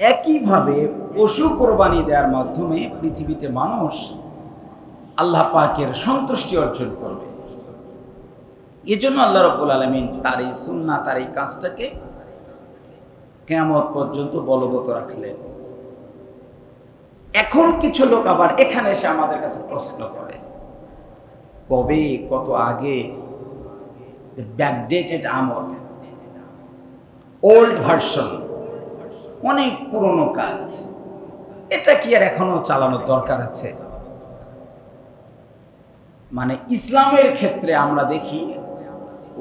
একইভাবে পশু কোরবানি দেওয়ার মাধ্যমে পৃথিবীতে মানুষ আল্লাহ পাকের সন্তুষ্টি অর্জন করবে। এজন্য আল্লাহ রাব্বুল আলামিন তার এই সুন্নাহ, তার এই কাজটাকে কিয়ামত পর্যন্ত বলবৎ রাখলেন। এখন কিছু লোক আবার এখানে এসে আমাদের কাছে প্রশ্ন করে, কবে, কত আগে, ব্যাকডেটেড আমল, ওল্ড ভার্সন, অনেক পুরনো কাজ, এটা কি আর এখনো চালানোর দরকার আছে? মানে ইসলামের ক্ষেত্রে আমরা দেখি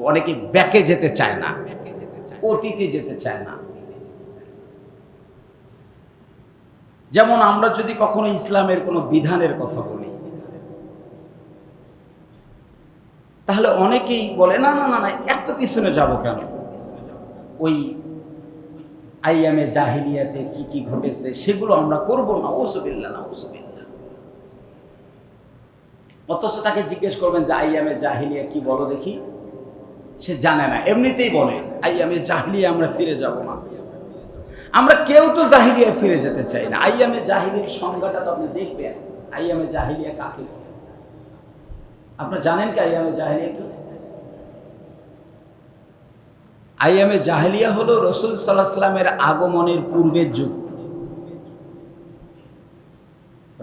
অনেকে ব্যাকে যেতে চায় না, অতীতে যেতে চায় না। যেমন আমরা যদি কখনো ইসলামের কোনো বিধানের কথা বলি, তাহলে অনেকেই বলে না না না না, এত পিছনে যাব কেন, ওই আইয়ামে জাহিলিয়াতে কি কি ঘটেছে সেগুলো আমরা করব না, নাউজুবিল্লাহ নাউজুবিল্লাহ। অথচ তাকে জিজ্ঞেস করবেন যে আইয়ামে জাহিলিয়া কি, বলো দেখি, সে জানে না, এমনিতেই বলে আইয়ামে জাহিলিয়া আমরা ফিরে যাব না। আমরা কেউ তো জাহিলিয়া ফিরে যেতে চাই না। আইয়ামে জাহিলিয়ার সংজ্ঞাটা তো আপনি দেখবেন, আইয়ামে জাহিলিয়া কাকে বলে। আপনারা জানেন কি আইয়ামে জাহিলিয়া কি? আইয়ামে জাহিলিয়া হলো রাসূল সাল্লাল্লাহু আলাইহি ওয়াসাল্লামের আগমনের পূর্বের যুগ।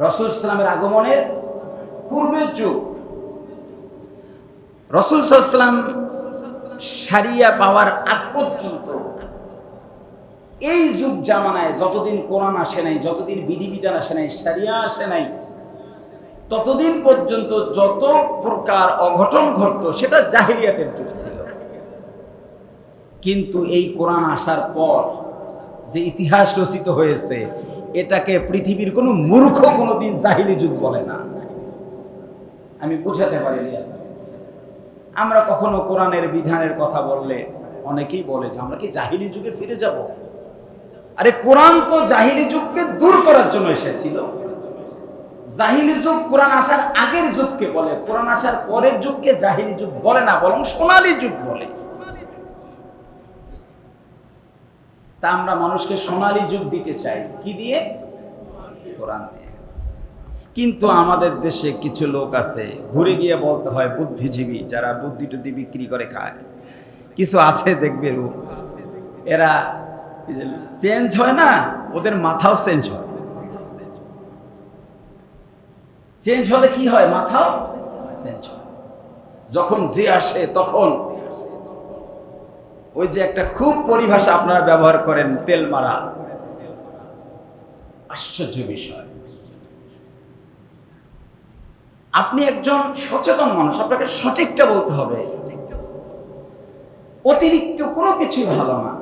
রাসূল সাল্লাল্লাহু আলাইহি ওয়াসাল্লামের আগমনের পূর্বের যুগ। রাসূল সাল্লাল্লাহু আলাইহি ওয়াসাল্লাম শরিয়া পাওয়ার আগ পর্যন্ত এই যুগ জামানায় যতদিন কোরআন আসে নাই, যতদিন বিধিবিধান আসে নাই, শরিয়া আসে নাই, ততদিন পর্যন্ত যত প্রকার অঘটন ঘটতো সেটা জাহিলিয়াতের যুগ ছিল। কিন্তু এই কোরআন আসার পর যে ইতিহাস রচিত হয়েছে, এটাকে পৃথিবীর কোনো মূর্খ কোনোদিন জাহিলি যুগ বলে না। আমি বুঝাতে পারি। আমরা কখনো কোরআনের বিধানের কথা বললে অনেকেই বলে যে আমরা কি জাহিলি যুগে ফিরে যাব? আরে কোরআন তো জাহিলি যুগকে দূর করার জন্য এসেছিল। জাহিলি যুগ কোরআন আসার আগের যুগকে বলে, কোরআন আসার পরের যুগকে জাহিলি যুগ বলে না, বরং সোনালী যুগ বলে। তা আমরা মানুষকে সোনালী যুগ দিতে চাই, কি দিয়ে? কোরআন দিয়ে। কিন্তু আমাদের দেশে কিছু লোক আছে, ঘুরে গিয়ে বলতে হয় বুদ্ধিজীবী, যারা বুদ্ধি টুদ্ধি বিক্রি করে খায়, কিছু আছে দেখবে রূপ, এরা চেঞ্জ হয় না, ওদের মাথাও চেঞ্জ হয়। চেঞ্জ হলে কি হয়? মাথাও চেঞ্জ হয়। যখন যে আসে তখন ওই যে একটা খুব পরিভাষা আপনারা ব্যবহার করেন, তেল মারা। আশ্চর্য বিষয়, আপনি একজন সচেতন মানুষ, আপনাকে সঠিকটা বলতে হবে। অতিরিক্ত কোনো কিছু ভালো না।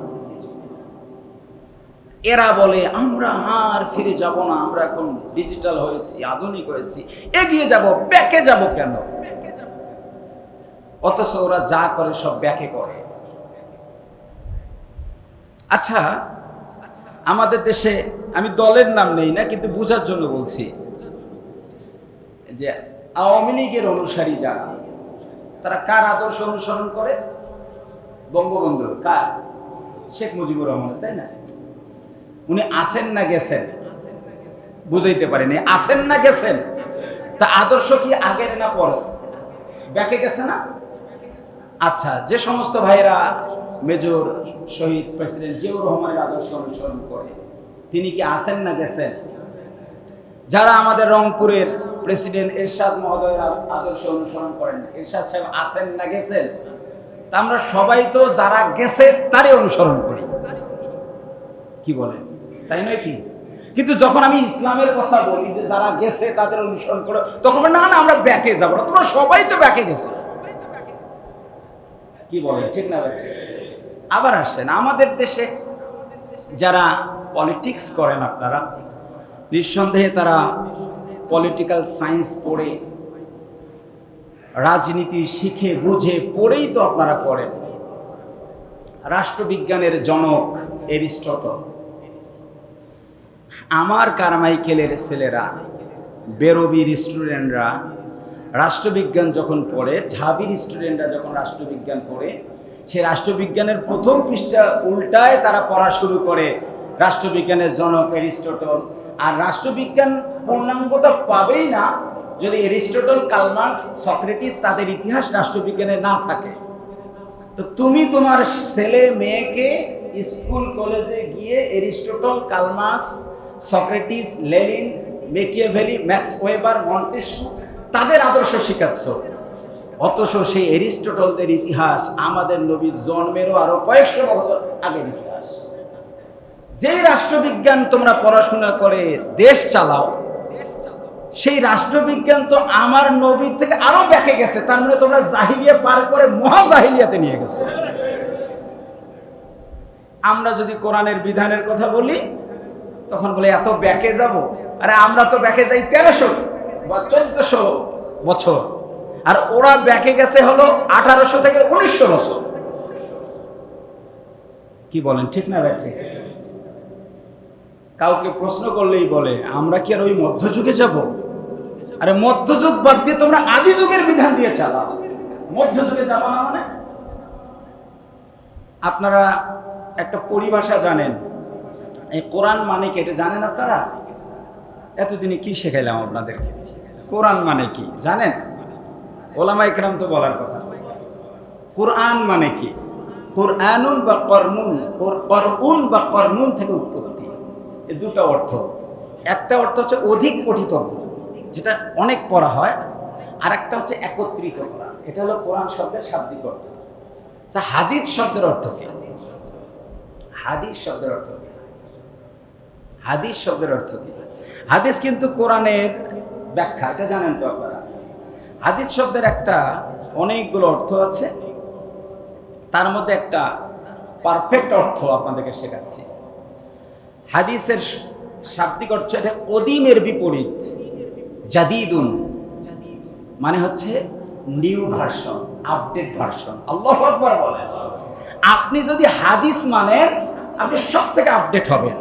এরা বলে আমরা আর ফিরে যাব না, আমরা এখন ডিজিটাল হয়েছি, আধুনিক হয়েছি, এগিয়ে যাব, ব্যাকে যাব কেন? অথচ ওরা যা করে সব ব্যাকে করে। আচ্ছা, আমাদের দেশে, আমি দলের নাম নেই না, কিন্তু বুঝার জন্য বলছি, যে আওয়ামী লীগের অনুসারী যারা, তারা কার আদর্শ অনুসরণ করে? বঙ্গবন্ধুর। কার? শেখ মুজিবুর রহমান, তাই না? উনি আসেন না গেছেন? বুঝাইতে পারেনি। আসেন না গেছেন? তা আদর্শ কি আগের না পরে? ব্যাকে গেছে না? আচ্ছা, যে সমস্ত ভাইরা মেজর শহীদ প্রেসিডেন্ট জিয়াউর রহমানের আদর্শ অনুসরণ করে, তিনি কি আসেন না গেছেন? যারা আমাদের রংপুরের প্রেসিডেন্ট এরশাদ মহোদয়ের আদর্শ অনুসরণ করেন, এরশাদ সাহেব আসেন না গেছেন? তা আমরা সবাই তো যারা গেছে তারই অনুসরণ করি, কি বলেন? তাই নয় কি? কিন্তু যখন আমি ইসলামের কথা বলি যে যারা গেছে তাদের অনুসরণ করো, তখন না না আমরা ব্যাকে যাবো না, তোমরা সবাই তো ব্যাকে গেছো, কি বলেন? ঠিক না? আবার আসেন আমাদের দেশে যারা পলিটিক্স করেন, আপনারা নিঃসন্দেহে তারা পলিটিক্যাল সায়েন্স পড়ে, রাজনীতি শিখে বুঝে পড়েই তো আপনারা করেন। রাষ্ট্রবিজ্ঞানের জনক এরিস্টটল, আমার কারমাইকেলের ছেলেরা, বেরোবির স্টুডেন্টরা রাষ্ট্রবিজ্ঞান যখন পড়ে, ঢাবির স্টুডেন্টরা যখন রাষ্ট্রবিজ্ঞান পড়ে, সে রাষ্ট্রবিজ্ঞানের প্রথম পৃষ্ঠা উল্টায় তারা পড়া শুরু করে রাষ্ট্রবিজ্ঞানের জনক এরিস্টটল। আর রাষ্ট্রবিজ্ঞান পূর্ণাঙ্গতা পাবেই না যদি এরিস্টটল, কার্ল মার্কস, সক্রেটিস তাদের ইতিহাস রাষ্ট্রবিজ্ঞানে না থাকে। তো তুমি তোমার ছেলে মেয়েকে স্কুল কলেজে গিয়ে Aristotle, Karl Marx, Socrates, Lenin, Machiavelli, max weber, Montesquieu তাদের আদর্শ শিখাচ্ছ, অথচ সেই এরিস্টটলদের ইতিহাস আমাদের নবীর জন্মেরও আরো কয়েকশো বছর আগের ইতিহাস। যেই রাষ্ট্রবিজ্ঞান তোমরা পড়াশোনা করে দেশ চালাও, সেই রাষ্ট্রবিজ্ঞান তো আমার নবীর থেকে আরো ব্যাকে গেছে। তার মানে তোমরা জাহিলিয়া পার করে মহা জাহিলিয়াতে নিয়ে গেছো। আমরা যদি কোরআনের বিধানের কথা বলি তখন বলে এত ব্যাকে যাব। আরে আমরা তো ব্যাকে যাই 1300 বা 1400 বছর, আর ওরা ব্যাকে গেছে হলো 1800 থেকে 1900 বছর। কি বলেন, ঠিক না ব্যাঠে? কাউকে প্রশ্ন করলেই বলে আমরা কি আর ওই মধ্যযুগে যাব? আরে মধ্যযুগ বাদ দিয়ে তোমরা আদি যুগের বিধান দিয়ে চালাও, মধ্যযুগে যাব না মানে? আপনারা একটা পরিভাষা জানেন, এই কোরআন মানে কি এটা জানেন আপনারা? এতদিনে কি শেখাইলাম আপনাদেরকে? কোরআন মানে কি জানেন? ওলামায়ে কেরাম তো বলার কথা। কোরআন মানে কি? কোরআনুন বা করনুন, করউন বা করনুন থেকে উৎপত্তি। এই দুটো অর্থ। একটা অর্থ হচ্ছে অধিক পঠিতব্য, যেটা অনেক পড়া হয়, আর একটা হচ্ছে একত্রিত করা। এটা হলো কোরআন শব্দের শাব্দিক অর্থ। আচ্ছা, হাদিস শব্দের অর্থ কি? হাদিস শব্দের অর্থ কি? হাদিস শব্দের অর্থ কি? হাদিস কিন্তু কোরআনের ব্যাখ্যা, এটা জানেন তো আপনারা। হাদিস শব্দের একটা অনেকগুলো অর্থ আছে, তার মধ্যে একটা পারফেক্ট অর্থ আপনাদেরকে শেখাচ্ছি। হাদিসের শাব্দিক অর্থ এটা কদিমের বিপরীত, জাদিদুন মানে হচ্ছে নিউ ভার্সন, আপডেট ভার্সন। আল্লাহু আকবার বলেন। আপনি যদি হাদিস মানেন আপনি সব থেকে আপডেট হবেন,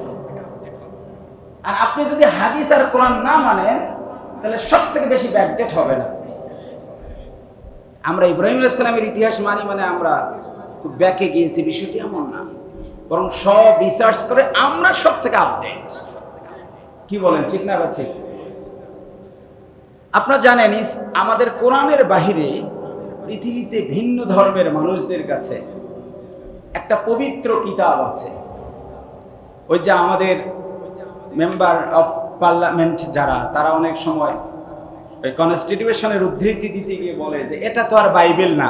আর আপনি যদি হাদিস আর কোরআন না মানেন তাহলে সব থেকে বেশি ব্যাকডেট হবে না। আমরা ইব্রাহিম আলাইহিস সালামের ইতিহাস মানি মানে আমরা খুব ব্যাকে গিয়েছি, বিষয়টি এমন না, বরং সব রিসার্চ করে আমরা সব থেকে আপডেট। কি বলেন, ঠিক না বা ঠিক? আপনারা জানেন আমাদের কোরআনের বাহিরে পৃথিবীতে ভিন্ন ধর্মের মানুষদের কাছে একটা পবিত্র কিতাব আছে। ওই যে আমাদের মেম্বার অফ পার্লামেন্ট যারা, তারা অনেক সময় ওই কনস্টিটিউশনের উদ্ধৃতি দিতে গিয়ে বলে যে এটা তো আর বাইবেল না,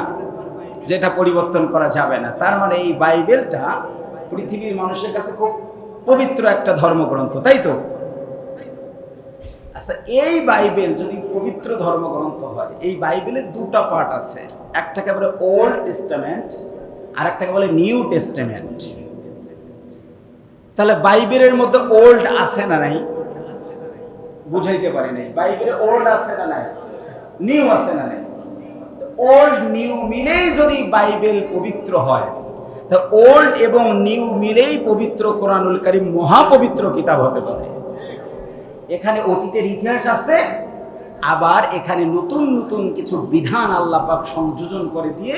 যেটা পরিবর্তন করা যাবে না। তার মানে এই বাইবেলটা পৃথিবীর মানুষের কাছে খুব পবিত্র একটা ধর্মগ্রন্থ, তাই তো? আচ্ছা, এই বাইবেল যদি পবিত্র ধর্মগ্রন্থ হয়, এই বাইবেলের দুটো পার্ট আছে, একটাকে বলে ওল্ড টেস্টামেন্ট আর একটাকে বলে নিউ টেস্টামেন্ট। তাহলে বাইবেলের মধ্যে ওল্ড আছে না নাই? বুঝাইতে পারি নাই। বাইবেলে ওল্ড আছে না নাই? নিউ আছে না নাই? ওল্ড নিউ মিলেই যদি বাইবেল পবিত্র হয়, তা ওল্ড এবং নিউ মিলেই পবিত্র কোরআনুল কারীম মহাপবিত্র কিতাব হতে পারে। এখানে অতীতের ইতিহাস আছে, আবার এখানে নতুন নতুন কিছু বিধান আল্লাহ পাক সংযোজন করে দিয়ে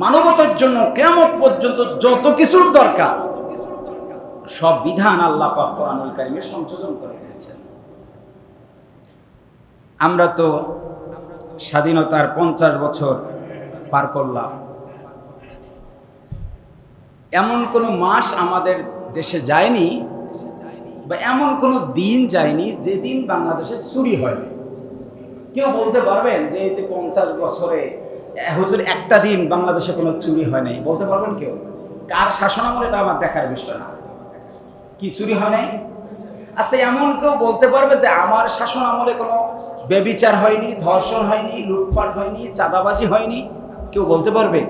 মানবতার জন্য কিয়ামত পর্যন্ত যত কিছুর দরকার সব বিধান আল্লাহ পাক কোরআনুল কারীমে সংযোজন করে দিয়েছেন। আমরা তো স্বাধীনতার 50 বছর পার করলাম, এমন কোনো মাস আমাদের দেশে যায়নি বা এমন কোনো দিন যায়নি যেদিন বাংলাদেশে চুরি হয়নি। কেউ বলতে পারবেন যে এই যে 50 বছরে হুজুর একটা দিন বাংলাদেশে কোনো চুরি হয় নাই? বলতে পারবেন কেউ? কার শাসনামলে? এটা আমার দেখার বিষয় না। কি চুরি হয় নাই? আচ্ছা, এমন কেউ বলতে পারবে যে আমার শাসন আমলে কোনো ব্যভিচার হয়নি, ধর্ষণ হয়নি, লুটপাট হয়নি, চাঁদাবাজি হয়নি? কেউ বলতে পারবে?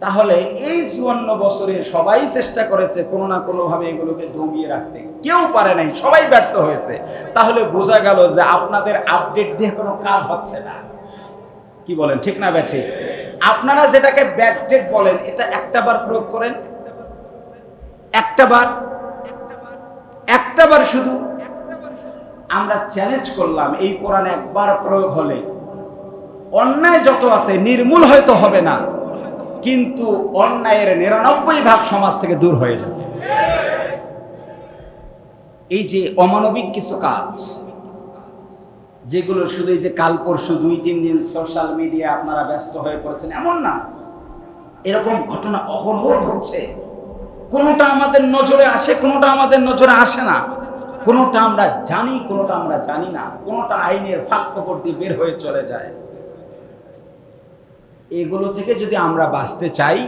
তাহলে এই 54 বছরে সবাই চেষ্টা করেছে কোনো না কোনো ভাবে এগুলোকে দমিয়ে রাখতে, কেউ পারে নাই, সবাই ব্যর্থ হয়েছে। তাহলে বোঝা গেল যে আপনাদের আপডেট দিয়ে কোনো কাজ হচ্ছে না। কি বলেন, ঠিক না ব্যাঠে? আপনারা যেটাকে ব্যাকডেট বলেন, এটা একটাবার প্রয়োগ করেন, একটাবার শুধু। আমরা চ্যালেঞ্জ করলাম এই কোরআন একবার প্রয়োগ হলে অন্যায় যত আছে নির্মূল হয়তো হবে না, কিন্তু অন্যায়ের 99% সমাজ থেকে দূর হয়ে যাবে। এই যে অমানবিক কিছু কাজ, যেগুলো শুধু এই যে কাল পরশু 2-3 দিন সোশ্যাল মিডিয়া আপনারা ব্যস্ত হয়ে পড়েছেন এমন না, এরকম ঘটনা অহরহ ঘটছে। কোনোটা আমাদের নজরে আসে, কোনোটা আমাদের নজরে আসে না, কোনোটা আমরা জানি, কোনোটা আমরা জানি না, কোনোটা আইনের ফাঁক ফোকর দিয়ে বের হয়ে চলে যায়। এগুলো থেকে যদি আমরা বাঁচতে চাই,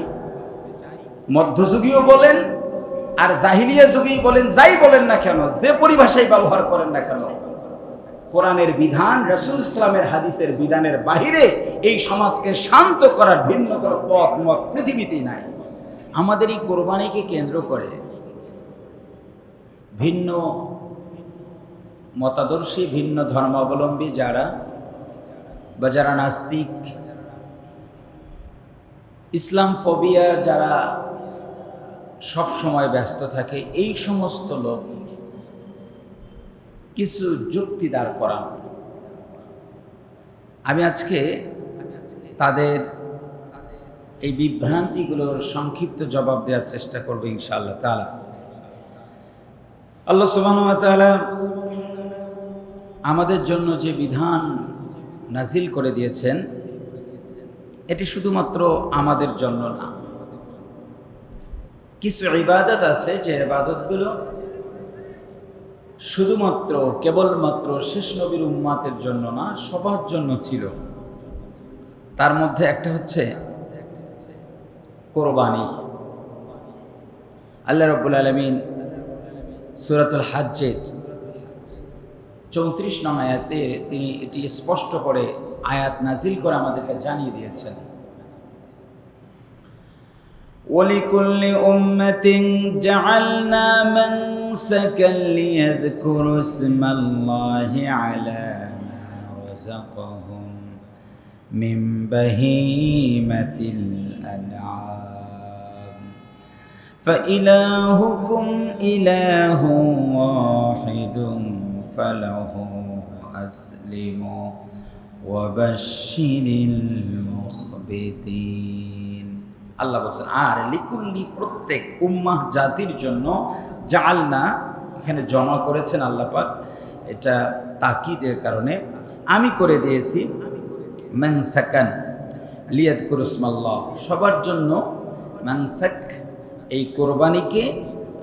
মধ্যযুগীয় বলেন আর জাহিলিয়া যুগেই বলেন, যাই বলেন না কেন, যে পরিভাষাই ব্যবহার করেন না কেন, কোরআনের বিধান, রাসূল ইসলামের হাদিসের বিধানের বাহিরে এই সমাজকে শান্ত করার ভিন্ন কোনো পথ মত পৃথিবীতেই নাই। আমাদের এই কোরবানিকে কেন্দ্র করে ভিন্ন মতাদর্শী, ভিন্ন ধর্মাবলম্বী যারা বা যারা নাস্তিক, ইসলাম ফোবিয়া যারা সব সময় ব্যস্ত থাকে, এই সমস্ত লোক কিছু যুক্তি দাঁড় করান। আমি আজকে তাদের এই বিভ্রান্তিগুলোর সংক্ষিপ্ত জবাব দেওয়ার চেষ্টা করব ইনশাআল্লাহ তাআলা। আল্লাহ সুবহানাহু ওয়া তাআলা আমাদের জন্য যে বিধান নাজিল করে দিয়েছেন, এটি শুধুমাত্র আমাদের জন্য না। কিছু ইবাদত আছে যে ইবাদতগুলো শুধুমাত্র কেবলমাত্র শেষ নবীর উম্মাতের জন্য না, সবার জন্য ছিল। তার মধ্যে একটা হচ্ছে কোরবানি। আল্লাহ রাব্বুল আলামিন সূরাতুল হজ্জের 34 নং আয়াতে তিনি এটি স্পষ্ট করে আয়াত নাজিল করে আমাদেরকে জানিয়ে দিয়েছেন, وَلِكُلِّ أُمَّةٍ جَعَلْنَا مَنسَكًا لِيَذْكُرُوا اسْمَ اللَّهِ عَلَى مَا رَزَقَهُم مِّن بَهِيمَةِ الْأَنْعَامِ فَإِلَٰهُكُمْ إِلَٰهٌ وَاحِدٌ فَلَهُ أَسْلِمُوا وَبَشِّرِ الْمُخْبِتِينَ। আল্লাহ বলছেন, আর লিকুল্লি প্রত্যেক উম্মাহ জাতির জন্য, জাআলনা এখানে জমা করেছেন আল্লাহ পাক, এটা তাকিদের কারণে, আমি করে দিয়েছি মানসাকান লিয়াযকুরু ইসমাল্লাহ, সবার জন্য মানসাক, এই কোরবানিকে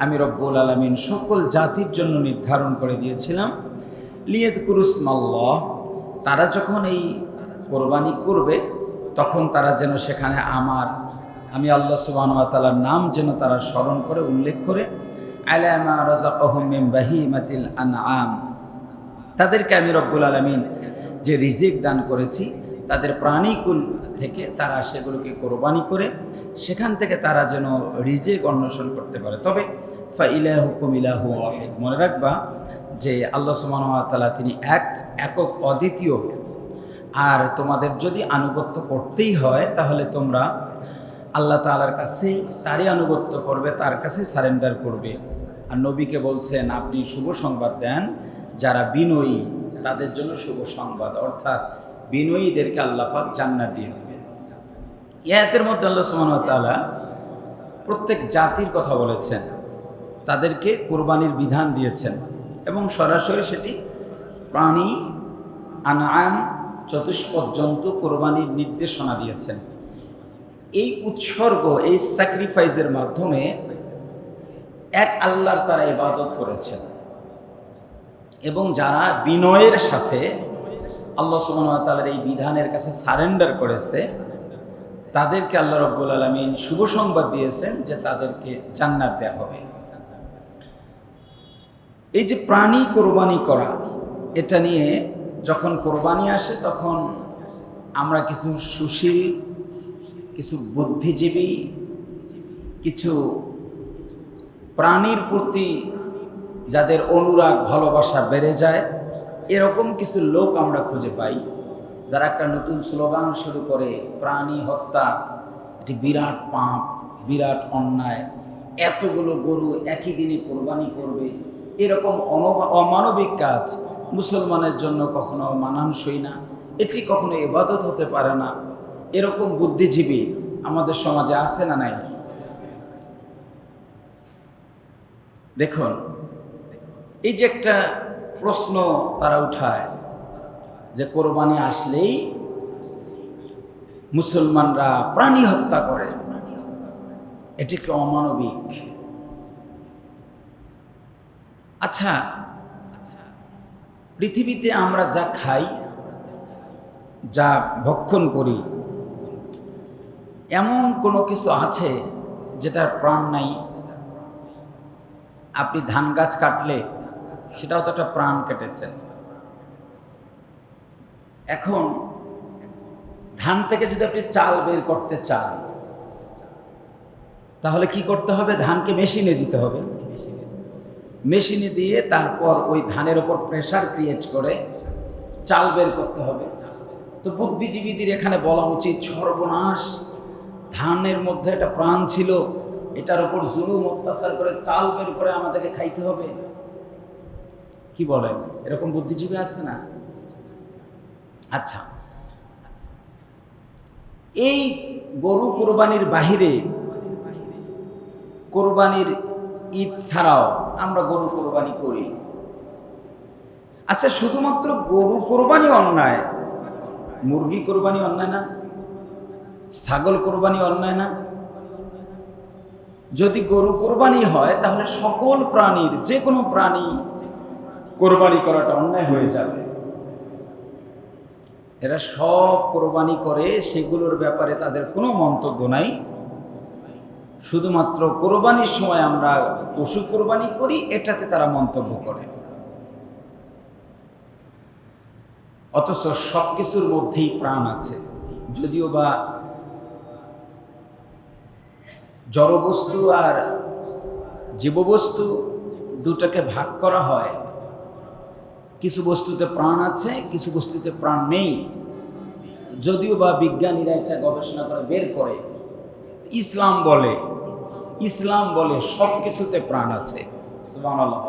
আমি রব্বুল আলামিন সকল জাতির জন্য নির্ধারণ করে দিয়েছিলাম। লিয়াযকুরু ইসমাল্লাহ, তারা যখন এই কোরবানি করবে তখন তারা যেন সেখানে আমি আল্লাহ সুবহানাহু ওয়া তাআলার নাম যেন তারা স্মরণ করে, উল্লেখ করে, আলা মা রাযাকাহুম মিন বাহিমাতিল আনআম, তাদেরকে আমি রব্বুল আলামিন যে রিজিক দান করেছি তাদের প্রাণীকুল থেকে তারা সেগুলোকে কোরবানি করে সেখান থেকে তারা যেন রিজিক অন্বেষণ করতে পারে। তবে ফাইলাহুকুম ইলাহু ওয়াহিদ, মনে রাখবা যে আল্লাহ সুবহানাহু ওয়া তাআলা তিনি একক অদ্বিতীয়। আর তোমাদের যদি আনুগত্য করতেই হয় তাহলে তোমরা আল্লাহ তাআলার কাছেই তারই আনুগত্য করবে, তার কাছে সারেন্ডার করবে। আর নবীকে বলছেন আপনি শুভ সংবাদ দেন, যারা বিনয়ী তাদের জন্য শুভ সংবাদ, অর্থাৎ বিনয়ীদেরকে আল্লাহ পাক জান্নাত দিয়ে দেবেন। আয়াতের মধ্যে আল্লাহ সুবহানাহু ওয়া তাআলা প্রত্যেক জাতির কথা বলেছেন, তাদেরকে কোরবানির বিধান দিয়েছেন এবং সরাসরি সেটি প্রাণী আনআম চতুষ্পদ জন্তু কোরবানির নির্দেশনা দিয়েছেন। এই উৎসর্গ, এই স্যাক্রিফাইসের মাধ্যমে এক আল্লাহর তারা ইবাদত করেছেন এবং যারা বিনয়ের সাথে আল্লাহ সুবহানাহু ওয়া তাআলার এই বিধানের কাছে সারেন্ডার করেছে তাদেরকে আল্লাহ রাব্বুল আলামিন শুভ সংবাদ দিয়েছেন যে তাদেরকে জান্নাত দেওয়া হবে। এই যে প্রাণী কোরবানি করা, এটা নিয়ে যখন কোরবানি আসে তখন আমরা কিছু সুশীল, কিছু বুদ্ধিজীবী, কিছু প্রাণীর প্রতি যাদের অনুরাগ ভালোবাসা বেড়ে যায়, এরকম কিছু লোক আমরা খুঁজে পাই যারা একটা নতুন স্লোগান শুরু করে, প্রাণী হত্যা এটি বিরাট পাপ, বিরাট অন্যায়, এতগুলো গরু একই দিনে কোরবানি করবে, এরকম অমানবিক কাজ মুসলমানের জন্য কখনো মানানসই না, এটি কখনো ইবাদত হতে পারে না। এরকম বুদ্ধিজীবী আমাদের সমাজে আছে না নাই? দেখুন, এই যে একটা প্রশ্ন তারা উঠায় যে কোরবানি আসলেই মুসলমানরা প্রাণী হত্যা করে, এটি কি অমানবিক? আচ্ছা, পৃথিবীতে আমরা যা খাই, যা ভক্ষণ করি, এমন কোনো কিছু আছে যেটার প্রাণ নাই? আপনি ধান গাছ কাটলে সেটাও তো একটা প্রাণ কেটেছেন। এখন ধান থেকে যদি আপনি চাল বের করতে চান, তাহলে কি করতে হবে? ধানকে মেশিনে দিতে হবে, মেশিনে দিয়ে তারপর ওই ধানের উপর প্রেসার ক্রিয়েট করে চাল বের করতে হবে। তো বুদ্ধিজীবীদের এখানে বলা উচিত, সর্বনাশ, ধানের মধ্যে একটা প্রাণ ছিল, এটার উপর জুলুম অত্যাচার করে চাল বের করে আমাদেরকে খাইতে হবে। কি বলেন? এরকম বুদ্ধিজীবী আছে না? আচ্ছা, এই গরু কোরবানির বাহিরে, কোরবানির ঈদ ছাড়াও আমরা গরু কোরবানি করি। আচ্ছা, শুধুমাত্র গরু কোরবানি অন্যায়, মুরগি কোরবানি অন্যায় না? ছাগল কোরবানি অন্যায় না? যদি গরু কোরবানি হয় তাহলে সকল প্রাণীর, যে কোনো প্রাণী কোরবানি করাটা অন্যায় হয়ে যাবে। এরা সব কোরবানি করে, সেগুলোর ব্যাপারে তাদের কোনো মন্তব্য নাই। শুধুমাত্র কোরবানির সময় আমরা পশু কোরবানি করি, এটাতে তারা মন্তব্য করে। অথচ সবকিছুর মধ্যেই প্রাণ আছে। যদিও বা জড়বস্তু আর জীববস্তু দুটাকে ভাগ করা হয়, কিছু বস্তুতে প্রাণ আছে, কিছু বস্তুতে প্রাণ নেই। যদিও বা বিজ্ঞানীরা একটা গবেষণা করে বের করে, ইসলাম বলে সব কিছুতে প্রাণ আছে। সুবহানাল্লাহ।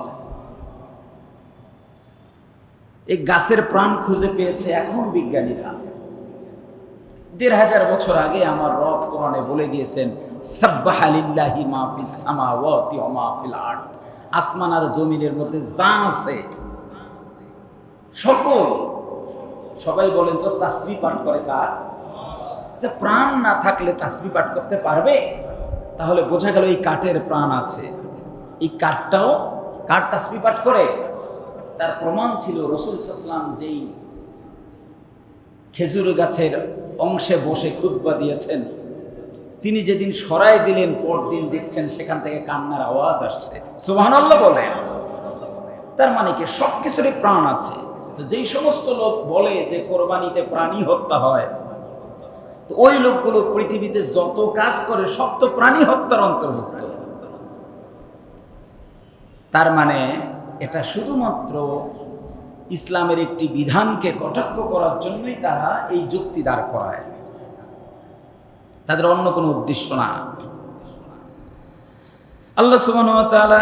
এই গাছের প্রাণ খুঁজে পেয়েছে এখন বিজ্ঞানীরা। ১৫০০ বছর আগে আমার রব কোরআনে বলে দিয়েছেন, সাব্বাহা লিল্লাহি মা ফিস সামাওয়াতি ওয়া মা ফিল আরদ। আসমান আর জমিনের মধ্যে যা আছে সকল, সবাই বলেন তো তাসবিহ পাঠ করে কার? যে প্রাণ না থাকলে তাসবিহ পাঠ করতে পারবে? তাহলে বোঝা গেল এই কাঠের প্রাণ আছে। এই কাঠটাও কাঠ তাসবিহ পাঠ করে। তার প্রমাণ ছিল রাসূল সাল্লাল্লাহু আলাইহি ওয়াসাল্লাম যেই খেজুর গাছের অংশে বসে খুতবা দিয়েছেন, তিনি যেদিন সরাই দিলেন, পরদিন দেখছেন সেখান থেকে কান্নার আওয়াজ আসছে। সুবহানাল্লাহ বলেন। তার মানে কি সবকিছুরই প্রাণ আছে। তো যেই সমস্ত লোক বলে যে কোরবানিতে প্রাণী হত্যা হয়, তো ওই লোকগুলো পৃথিবীতে যত কাজ করে সব তো প্রাণী হত্যার অন্তর্ভুক্ত। তার মানে এটা শুধুমাত্র ইসলামের একটি বিধানকে কটাক্ষ করার জন্যই তারা এই যুক্তি দাঁড় করায়, তাদের অন্য কোনো উদ্দেশ্য না। আল্লাহ সুবহানাহু ওয়া তাআলা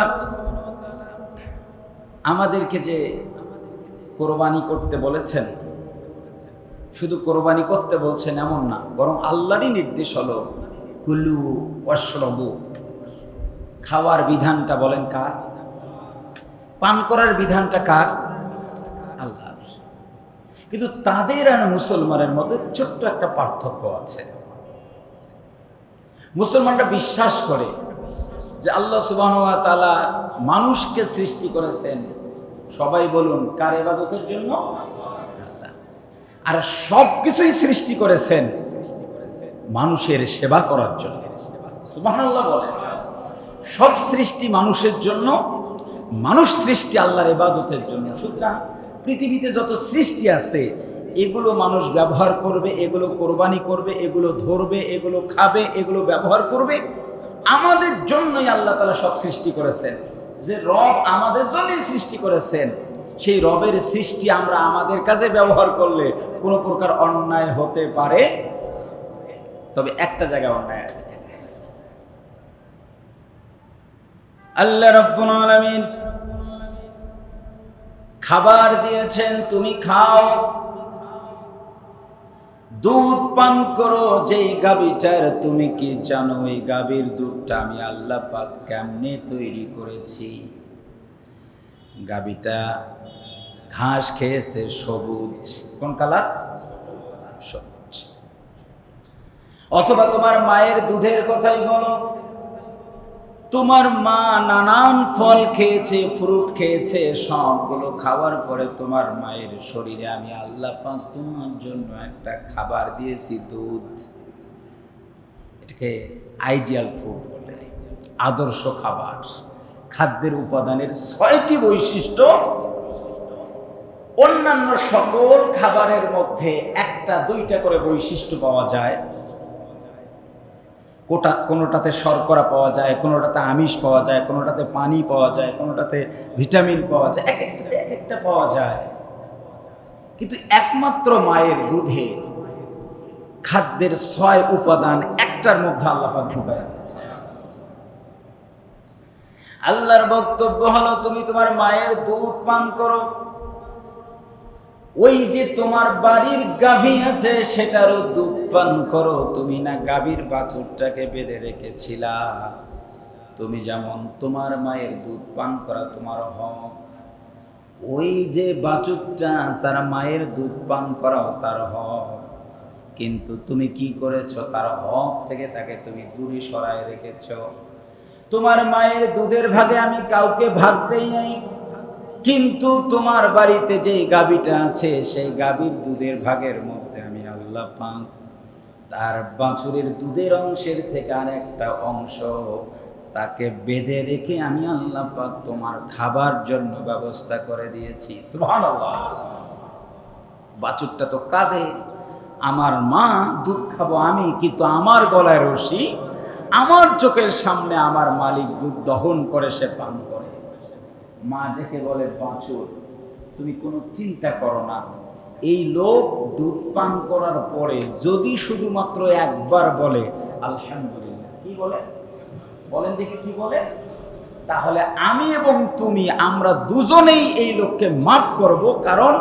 আমাদেরকে যে কোরবানি করতে বলেছেন, শুধু কোরবানি করতে বলছেন এমন না, বরং আল্লাহরই নির্দেশ হলো কুলু ওয়াশরাবু। খাওয়ার বিধানটা বলেন কার? পান করার বিধানটা কার? আল্লাহর। কিন্তু তাদের আর মুসলমানের মধ্যে ছোট্ট একটা পার্থক্য আছে। মুসলমানরা বিশ্বাস করে যে আল্লাহ সুবহানাহু ওয়া তাআলা মানুষকে সৃষ্টি করেছেন, সবাই বলুন কার ইবাদতের জন্য? আল্লাহ। আর সবকিছুই সৃষ্টি করেছেন মানুষের সেবা করার জন্য। সুবহানাল্লাহ বলেন। সব সৃষ্টি মানুষের জন্য, মানুষ সৃষ্টি আল্লাহর ইবাদতের জন্য। সুতরাং পৃথিবীতে যত সৃষ্টি আছে এগুলো মানুষ ব্যবহার করবে, এগুলো কোরবানি করবে, এগুলো ধরবে, এগুলো খাবে, এগুলো ব্যবহার করবে আমাদের জন্যই। আল্লাহ তাআলা সব সৃষ্টি করেছেন। যে রব আমাদের জন্যই সৃষ্টি করেছেন, সেই রবের সৃষ্টি আমরা আমাদের কাছে ব্যবহার করলে কোনো প্রকার অন্যায় হতে পারে? তবে একটা জায়গায় অন্যায় আছে। আল্লাহ রাব্বুল আলামিন খাবার দিয়েছেন, তুমি খাও, দুধ পান করো। যেই গাভীটার তুমি কি জানো এই গাভীর দুধটা আমি আল্লাহ পাক কেমনে তৈরি করেছি? গাভীটা ঘাস খেয়েছে সবুজ, কোন কালার? সবুজ। অথবা তোমার মায়ের দুধের কথাই বলো, তোমার মা নানান ফল খেয়েছে, ফ্রুট খেয়েছে, সবগুলো খাওয়ার পরে তোমার মায়ের শরীরে আমি আল্লাহ পাক তোমার জন্য একটা খাবার দিয়েছি, দুধ। এটাকে আইডিয়াল ফুড বলে, আদর্শ খাবার। খাদ্যের উপাদানের ৬টি বৈশিষ্ট্য অন্যান্য সকল খাবারের মধ্যে একটা দুইটা করে বৈশিষ্ট্য পাওয়া যায়। কোনোটাতে শর্করা পাওয়া যায়, কোনোটাতে আমিষ পাওয়া যায়, কোনোটাতে পানি পাওয়া যায়, কোনোটাতে ভিটামিন পাওয়া যায়, এক একটাতে এক একটা পাওয়া যায়। কিন্তু একমাত্র মায়ের দুধে খাদ্যের ৬ উপাদান একটার মধ্যে আল্লাহ পাক ঢুকায় দিয়েছে। আল্লাহর বক্তব্য হলো, তুমি তোমার মায়ের দুধ পান করো, ওই যে তোমার বাড়ির গাভী আছে সেটারও দুধ পান করো। তুমি না গাভীর বাছুরটাকে বেঁধে রেখেছিলা? তুমি যেমন তোমার মায়ের দুধ পান করা তোমার হক, ওই যে বাছুরটা তার মায়ের দুধ পান করাও তার হক। কিন্তু তুমি কি করেছো? তার হক থেকে তাকে তুমি দূরে সরায় রেখেছো। তোমার মায়ের দুধের ভাগে আমি কাউকে ভাগ দেই নাই, কিন্তু তোমার বাড়িতে যে গাভীটা আছে সেই গাভীর দুধের ভাগের মধ্যে আমি আল্লাহ পাক তার বাছুরের দুধের অংশের থেকে আর একটা অংশ তাকে বেঁধে রেখে আমি আল্লাহ পাক তোমার খাবার জন্য ব্যবস্থা করে দিয়েছি। সুবহানাল্লাহ। বাছুরটা তো কাঁদে, আমার মা দুধ খাবো আমি, কিন্তু আমার গলায় রশি, আমার চোখের সামনে আমার মালিক দুধ দহন করে সে পান করে। মা ডেকে বলে, বাছুর তুমি কোনো চিন্তা করো না, এই লোক দুধ পান করার পরে যদি শুধুমাত্র একবার বলে আলহামদুলিল্লাহ, কি বলে বলেন দেখি, কি বলে, তাহলে আমি এবং তুমি আমরা দুজনেই এই লোককে মাফ করব, কারণ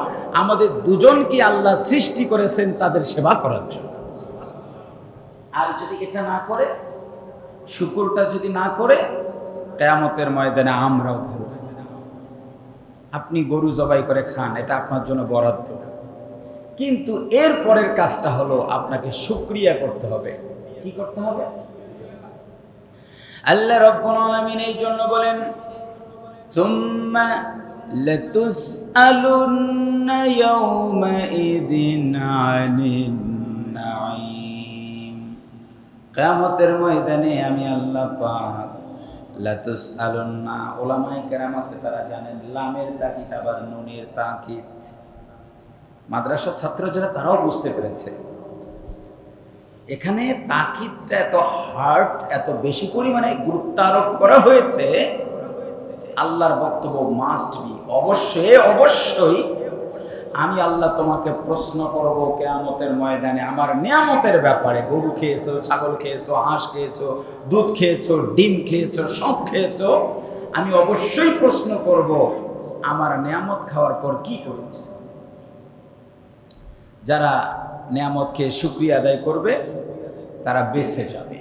আমাদের দুজনকে আল্লাহ সৃষ্টি করেছেন তাদের সেবা করার জন্য। আর যদি এটা না করে, শুকরটা যদি না করে, কিয়ামতের ময়দানে আমরাও ধরব। আপনি গরু জবাই করে খান, এটা আপনার জন্য বরাদ্দ, কিন্তু এর পরের কাজটা হলো আপনাকে শুকরিয়া করতে হবে। কি করতে হবে? আল্লাহ রাব্বুল আলামিন এই জন্য বলেন, সুম্মা লাতুসআলুন্না ইয়াওমাইযিন আনিন নাঈম। কিয়ামতের ময়দানে আমি আল্লাহ পাক লাতুসআলুন্না, উলামায়ে কেরাম আছে তারা জানেন লামের তাকিদ আবার নুনের তাকিদ। মাদ্রাসা ছাত্র যারা তারাও বুঝতে পেরেছে, এখানে তাকিদটা এত হার্ড, এত বেশি পরিমাণে গুরুত্ব আরোপ করা হয়েছে। আল্লাহর বক্তব্য মাস্ট বি, অবশ্যই অবশ্যই আমি আল্লাহ তোমাকে প্রশ্ন করব কিয়ামতের ময়দানে আমার নিয়ামতের ব্যাপারে। গরু খেয়েছো, ছাগল খেয়েছো, হাঁস খেয়েছো, দুধ খেয়েছো, ডিম খেয়েছো, সব খেয়েছো, আমি অবশ্যই প্রশ্ন করব আমার নিয়ামত খাওয়ার পর কি করেছে। যারা নিয়ামত খেয়ে শুকরিয়া আদায় করবে তারা বেঁচে যাবে,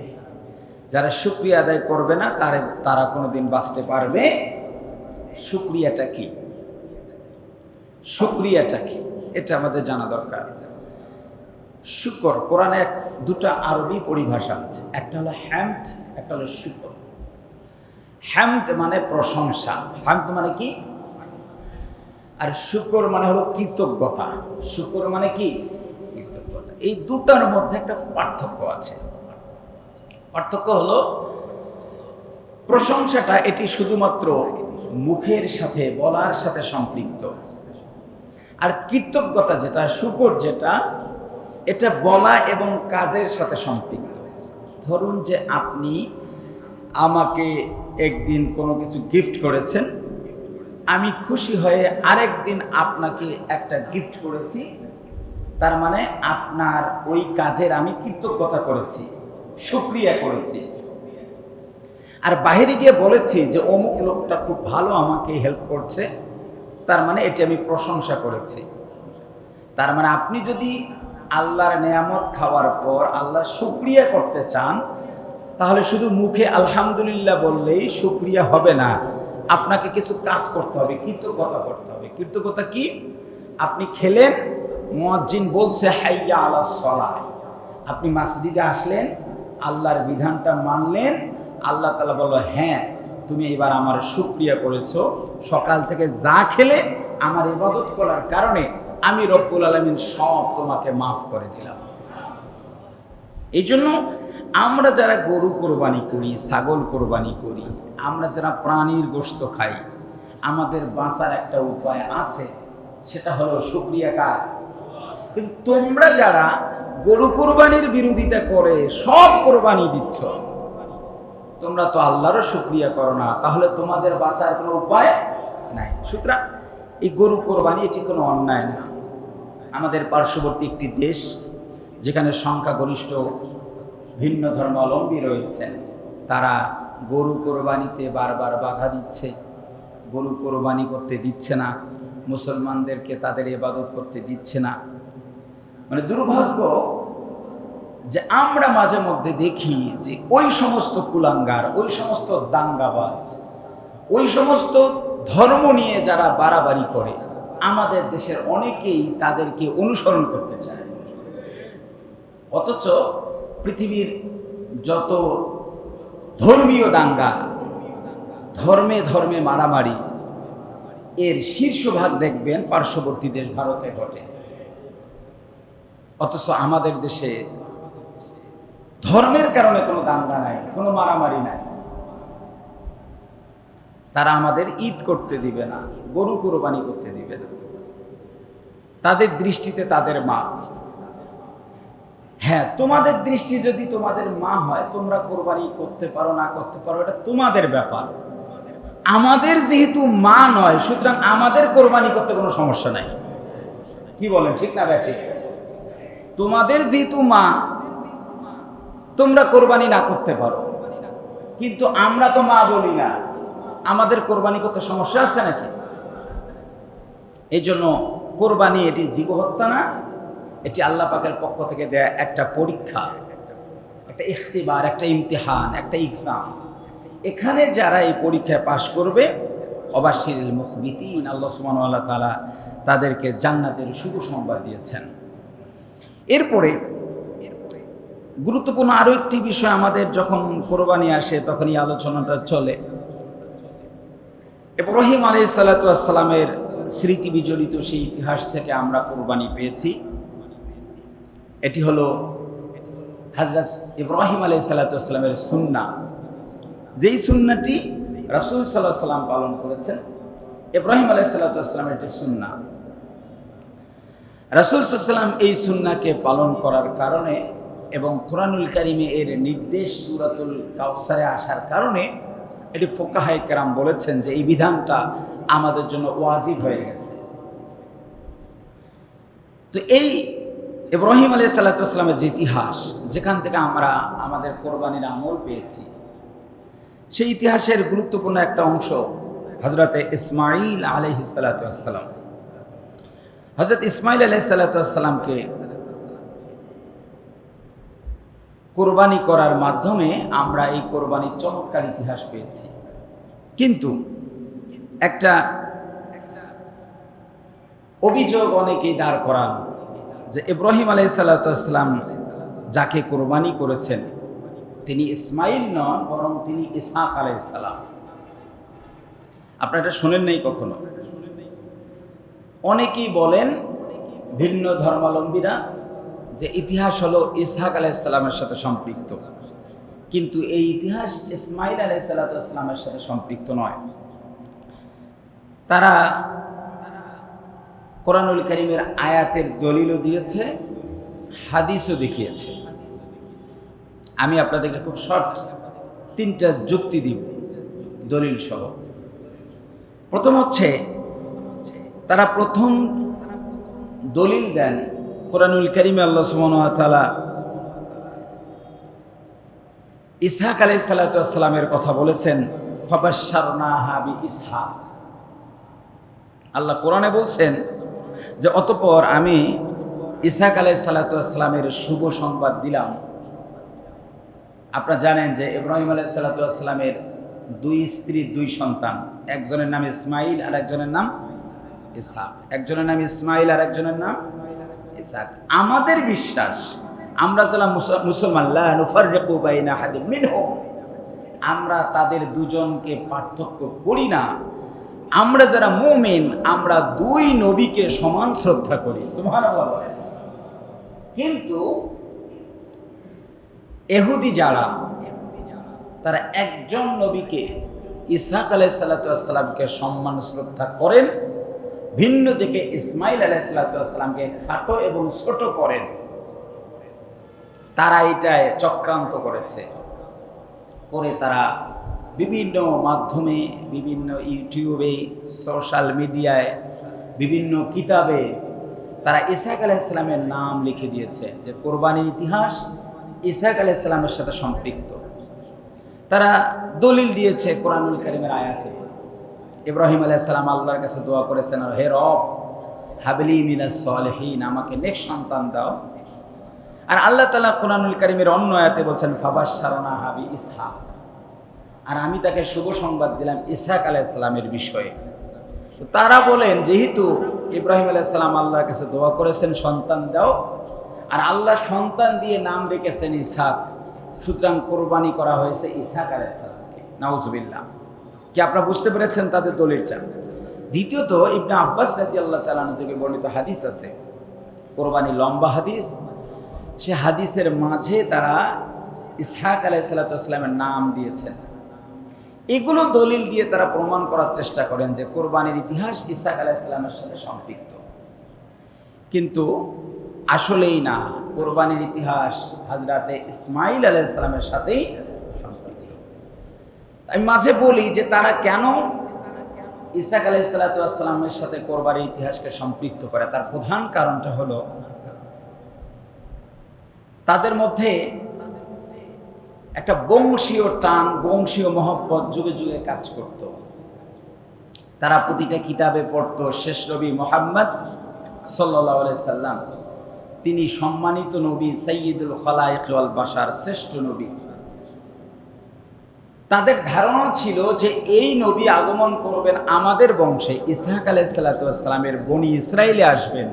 যারা শুকরিয়া আদায় করবে না তারা কোনোদিন বাঁচতে পারবে। শুকরিয়াটা কি? শুকরিয়াটা কি এটা আমাদের জানা দরকার। শুকর, কোরআনে দুটা আরবি পরিভাষা আছে, একটা হলো হ্যামদ, একটা হলো শুকর। হ্যামদ মানে প্রশংসা, হ্যামদ মানে কি, আর শুকর মানে হলো কৃতজ্ঞতা। শুকর মানে কি? কৃতজ্ঞতা। এই দুটার মধ্যে একটা পার্থক্য আছে। পার্থক্য হলো প্রশংসাটা এটি শুধুমাত্র মুখের সাথে বলার সাথে সম্পৃক্ত, আর কৃতজ্ঞতা যেটা, শুকর যেটা, এটা বলা এবং কাজের সাথে সম্পৃক্ত। ধরুন যে আপনি আমাকে একদিন কোনো কিছু গিফট করেছেন, আমি খুশি হয়ে আরেকদিন আপনাকে একটা গিফট করেছি, তার মানে আপনার ওই কাজের আমি কৃতজ্ঞতা করেছি, শুকরিয়া করেছি। আর বাইরে গিয়ে বলেছি যে অমুক লোকটা খুব ভালো আমাকে হেল্প করছে, তার মানে এটি আমি প্রশংসা করেছি। তার মানে আপনি যদি আল্লাহর নেয়ামত খাওয়ার পর আল্লাহর শুকরিয়া করতে চান, তাহলে শুধু মুখে আলহামদুলিল্লাহ বললেই শুকরিয়া হবে না, আপনাকে কিছু কাজ করতে হবে, কৃতজ্ঞতা করতে হবে। কৃতজ্ঞতা কি? আপনি খেলেন, মুয়াজ্জিন বলছে হাইয়া আলাস সালাহ, আপনি মসজিদে আসলেন, আল্লাহর বিধানটা মানলেন, আল্লাহ তাআলা বলল হ্যাঁ তুমি এবার আমার শুকরিয়া করেছো, সকাল থেকে যা খেলে আমার ইবাদত করার কারণে আমি রব্বুল আলামিন সব তোমাকে মাফ করে দিলাম। এই জন্য আমরা যারা গরু কোরবানি করি, ছাগল কোরবানি করি, আমরা যারা প্রাণীর গোশত খাই, আমাদের বাঁচার একটা উপায় আছে, সেটা হলো শুকরিয়া কার। কিন্তু তোমরা যারা গরু কোরবানির বিরোধিতা করে সব কোরবানি দিচ্ছ, তোমরা তো আল্লাহরও শুকরিয়া করো না, তাহলে তোমাদের বাঁচার কোনো উপায় নাই। সুতরাং এই গরু কোরবানি এটি কোনো অন্যায় না। আমাদের পার্শ্ববর্তী একটি দেশ যেখানে সংখ্যাগরিষ্ঠ ভিন্ন ধর্মাবলম্বী রয়েছেন, তারা গরু কোরবানিতে বারবার বাধা দিচ্ছে, গরু কোরবানি করতে দিচ্ছে না, মুসলমানদেরকে তাদের ইবাদত করতে দিচ্ছে না। মানে দুর্ভাগ্য যে আমরা মাঝে মধ্যে দেখি যে ওই সমস্ত কুলাঙ্গার, ওই সমস্ত দাঙ্গাবাজ, ওই সমস্ত ধর্ম নিয়ে যারা বাড়াবাড়ি করে, আমাদের দেশের অনেকেই তাদেরকে অনুসরণ করতে চায়। অথচ পৃথিবীর যত ধর্মীয় দাঙ্গা, ধর্মে ধর্মে মারামারি, এর শীর্ষভাগ দেখবেন পার্শ্ববর্তী দেশ ভারতে ঘটে। অথচ আমাদের দেশে ধর্মের কারণে কোনো দাঙ্গা নাই, কোনো মারামারি নাই। তারা আমাদের ঈদ করতে দিবে না, গরু কোরবানি করতে দিবে না। তাদের দৃষ্টিতে তাদের মা। হ্যাঁ, তোমাদের দৃষ্টি যদি তোমাদের মা হয়, তোমরা কোরবানি করতে পারো না করতে পারো, এটা তোমাদের ব্যাপার। আমাদের যেহেতু মা নয়, সুতরাং আমাদের কোরবানি করতে কোনো সমস্যা নাই। কি বলেন, ঠিক না ব্যাঠিক? তোমাদের যেহেতু মা, তোমরা কোরবানি না করতে পারো, কিন্তু আমরা তো মা বলি না, আমাদের কোরবানি করতে সমস্যা আছে নাকি? এই জন্য কোরবানি এটি জীবহত্যা না, এটি আল্লাহ পাকের পক্ষ থেকে দেয়া একটা পরীক্ষা, একটা ইখতিবার, একটা ইমতিহান, একটা এক্সাম। এখানে যারা এই পরীক্ষায় পাশ করবে, অবাশিরিল মুখবিতিন, আল্লাহ সুবহানাহু ওয়া তাআলা তাদেরকে জান্নাতের শুভ সংবাদ দিয়েছেন। এরপরে গুরুত্বপূর্ণ আরো একটি বিষয়, আমাদের যখন কোরবানি আসে তখন এই আলোচনাটা চলে। ইব্রাহিম আলাইহিস সালাতু ওয়াস সালামের স্মৃতি বিজড়িত সেই ইতিহাস থেকে আমরা কোরবানি পেয়েছি। এটি হলো হযরত ইব্রাহিম আলাইহিস সালাতু ওয়াস সালামের সুন্নাহ, যেই সুন্নাহটি রাসূল সাল্লাল্লাহু আলাইহি সাল্লাম পালন করেছেন। ইব্রাহিম আলাইহিস সালাতু ওয়াস সালামের এটি সুন্নাহ। রাসূল সাল্লাল্লাহু আলাইহি সাল্লাম এই সুন্নাহকে পালন করার কারণে এবং কুরআনুল কারীমে এর নির্দেশ সূরাতুল কাউসারে আসার কারণে এটি ফুকাহায়ে কেরাম বলেছেন যে এই বিধানটা আমাদের জন্য ওয়াজিব হয়ে গেছে। তো এই ইব্রাহিম আলাইহিস সালাতু ওয়াস সালামের যে ইতিহাস, যেখান থেকে আমরা আমাদের কোরবানির আমল পেয়েছি, সেই ইতিহাসের গুরুত্বপূর্ণ একটা অংশ হযরত ইসমাঈল আলাইহিস সালাতু ওয়াস সালাম। হযরত ইসমাঈল আলাইহিস সালাতু ওয়াস সালামকে কোরবানি করার মাধ্যমে আমরা এই কোরবানির চমৎকার ইতিহাস পেয়েছি। কিন্তু একটা অভিযোগ অনেকেই দাঁড় করান যে ইব্রাহিম আলাইহিস সালাতু ওয়াস সালাম যাকে কোরবানি করেছেন তিনি ইসমাঈল নন, বরং তিনি ইসহাক আলাইহিস সালাম। আপনারা এটা শোনেন নাই কখনো? অনেকেই বলেন, ভিন্ন ধর্মাবলম্বীরা, যে ইতিহাস হলো ইসহাক আলাইহিস সালামের সাথে সম্পৃক্ত, কিন্তু এই ইতিহাস ইসমাঈল আলাইহিস সালামের সাথে সম্পৃক্ত নয়। তারা কোরআনুল কারীমের আয়াতের দলিলও দিয়েছে, হাদিসও দেখিয়েছে। আমি আপনাদেরকে খুব শর্ট তিনটা যুক্তি দিব দলিল সহ। প্রথম হচ্ছে, তারা প্রথম দলিল দেন কোরআনুল কারীমে আল্লাহ সুবহানাহু ওয়া তাআলা ইসহাক আলাইহিস সালাতু ওয়াস সালামের কথা বলেছেন, ফাবাশশারনাহা বিইসহাক। আল্লাহ কোরআনে বলছেন যে অতঃপর আমি ইসহাক আলাইহিস সালাতু ওয়াস সালামের শুভ সংবাদ দিলাম। আপনারা জানেন যে ইব্রাহিম আলাইহিস সালাতু ওয়াস সালামের দুই স্ত্রী দুই সন্তান, একজনের নাম ইসমাইল আর একজনের নাম ইসহাক। একজনের নাম ইসমাইল আর একজনের নাম ইসহাক। আমাদের বিশ্বাস, আমরা যারা মুসলমান, লা নুফাররিকু বাইনা আহাদিন মিনহুম, আমরা তাদের দুজনকে পার্থক্য করি না। আমরা যারা মুমিন, আমরা দুই নবীকে সমান শ্রদ্ধা করি, সুবহানাল্লাহ। কিন্তু ইহুদি যারা, তারা একজন নবীকে, ইসহাক আলাইহিস সালাতু ওয়াস সালামকে সম্মান শ্রদ্ধা করেন, ভিন্ন দিকে ইসমাইল আলাইহিস সালাতু ওয়াস সালামকে খাটো এবং ছোট করেন। তারা এটায় চক্রান্ত করেছে, করে তারা বিভিন্ন মাধ্যমে, বিভিন্ন ইউটিউবে, সোশ্যাল মিডিয়ায়, বিভিন্ন কিতাবে তারা ইসহাক আলাইহিস সালামের নাম লিখে দিয়েছে যে কোরবানির ইতিহাস ইসহাক আলাইহিস সালামের সাথে সম্পৃক্ত। তারা দলিল দিয়েছে কোরআনুল কারীমের আয়াতে। ইব্রাহিম আলাইহিস সালাম আল্লাহর কাছে দোয়া করেছেন, হে রব হাবলি মিনাস সালিহিন, আমাকে নেক সন্তান দাও। আর আল্লাহ তাআলা কোরআনুল কারীমের অন্য আয়াতে বলছেন ফাবাশশারনাহা বিইসহাক, আর আমি তাকে শুভ সংবাদ দিলাম ইসহাক আলাইহিস সালামের বিষয়ে। তো তারা বলেন, যেহেতু ইব্রাহিম আলাইহিস সালাম আল্লাহর কাছে দোয়া করেছেন সন্তান দাও, আর আল্লাহ সন্তান দিয়ে নাম রেখেছেন ইসহাক, সুতরাং কোরবানি করা হয়েছে ইসহাক আলাইহিস সালামকে। নাউজুবিল্লাহ। কি আপনারা বুঝতে পেরেছেন তাদের দলিলটা? দ্বিতীয়ত, ইবনে আব্বাস রাদিয়াল্লাহু তাআলা আনহু থেকে বর্ণিত হাদিস আছে, কোরবানি লম্বা হাদিস। সে হাদিসের মাঝে তারা ইসহাক আলাইহিস সালাতু ওয়াস সালামের নাম দিয়েছেন। এগুলো দলিল দিয়ে তারা প্রমাণ করার চেষ্টা করেন যে কোরবানির ইতিহাস ইসহাক আলাইহিস সালামের সাথে সম্পৃক্ত, কিন্তু আসলেই না। কোরবানির ইতিহাস হযরতে ইসমাইল আলাইহিস সালামের সাথেই সম্পৃক্ত। আমি মাঝে বলি যে তারা কেন ইসহাক আলাইহিস সালাতু ওয়াস সালামের সাথে কোরবানির ইতিহাসকে সম্পৃক্ত করে। তার প্রধান কারণটা হলো তাদের মধ্যে একটা বংশীয় টান, বংশীয় মহব্বত যুগে যুগে কাজ করত। তারা প্রতিটা কিতাবে পড়তো শেষ নবী মুহাম্মদ সাল্লাল্লাহু আলাইহি সাল্লাম, তিনি সম্মানিত নবী, সাইয়্যিদুল খালায়েক ওয়াল বাশার, শ্রেষ্ঠ নবী। তাদের ধারণা ছিল যে এই নবী আগমন করবেন আমাদের বংশে, ইসহাক আলাইহিস সালাতু ওয়াস সালামের বনি ইসরাইলে আসবেন।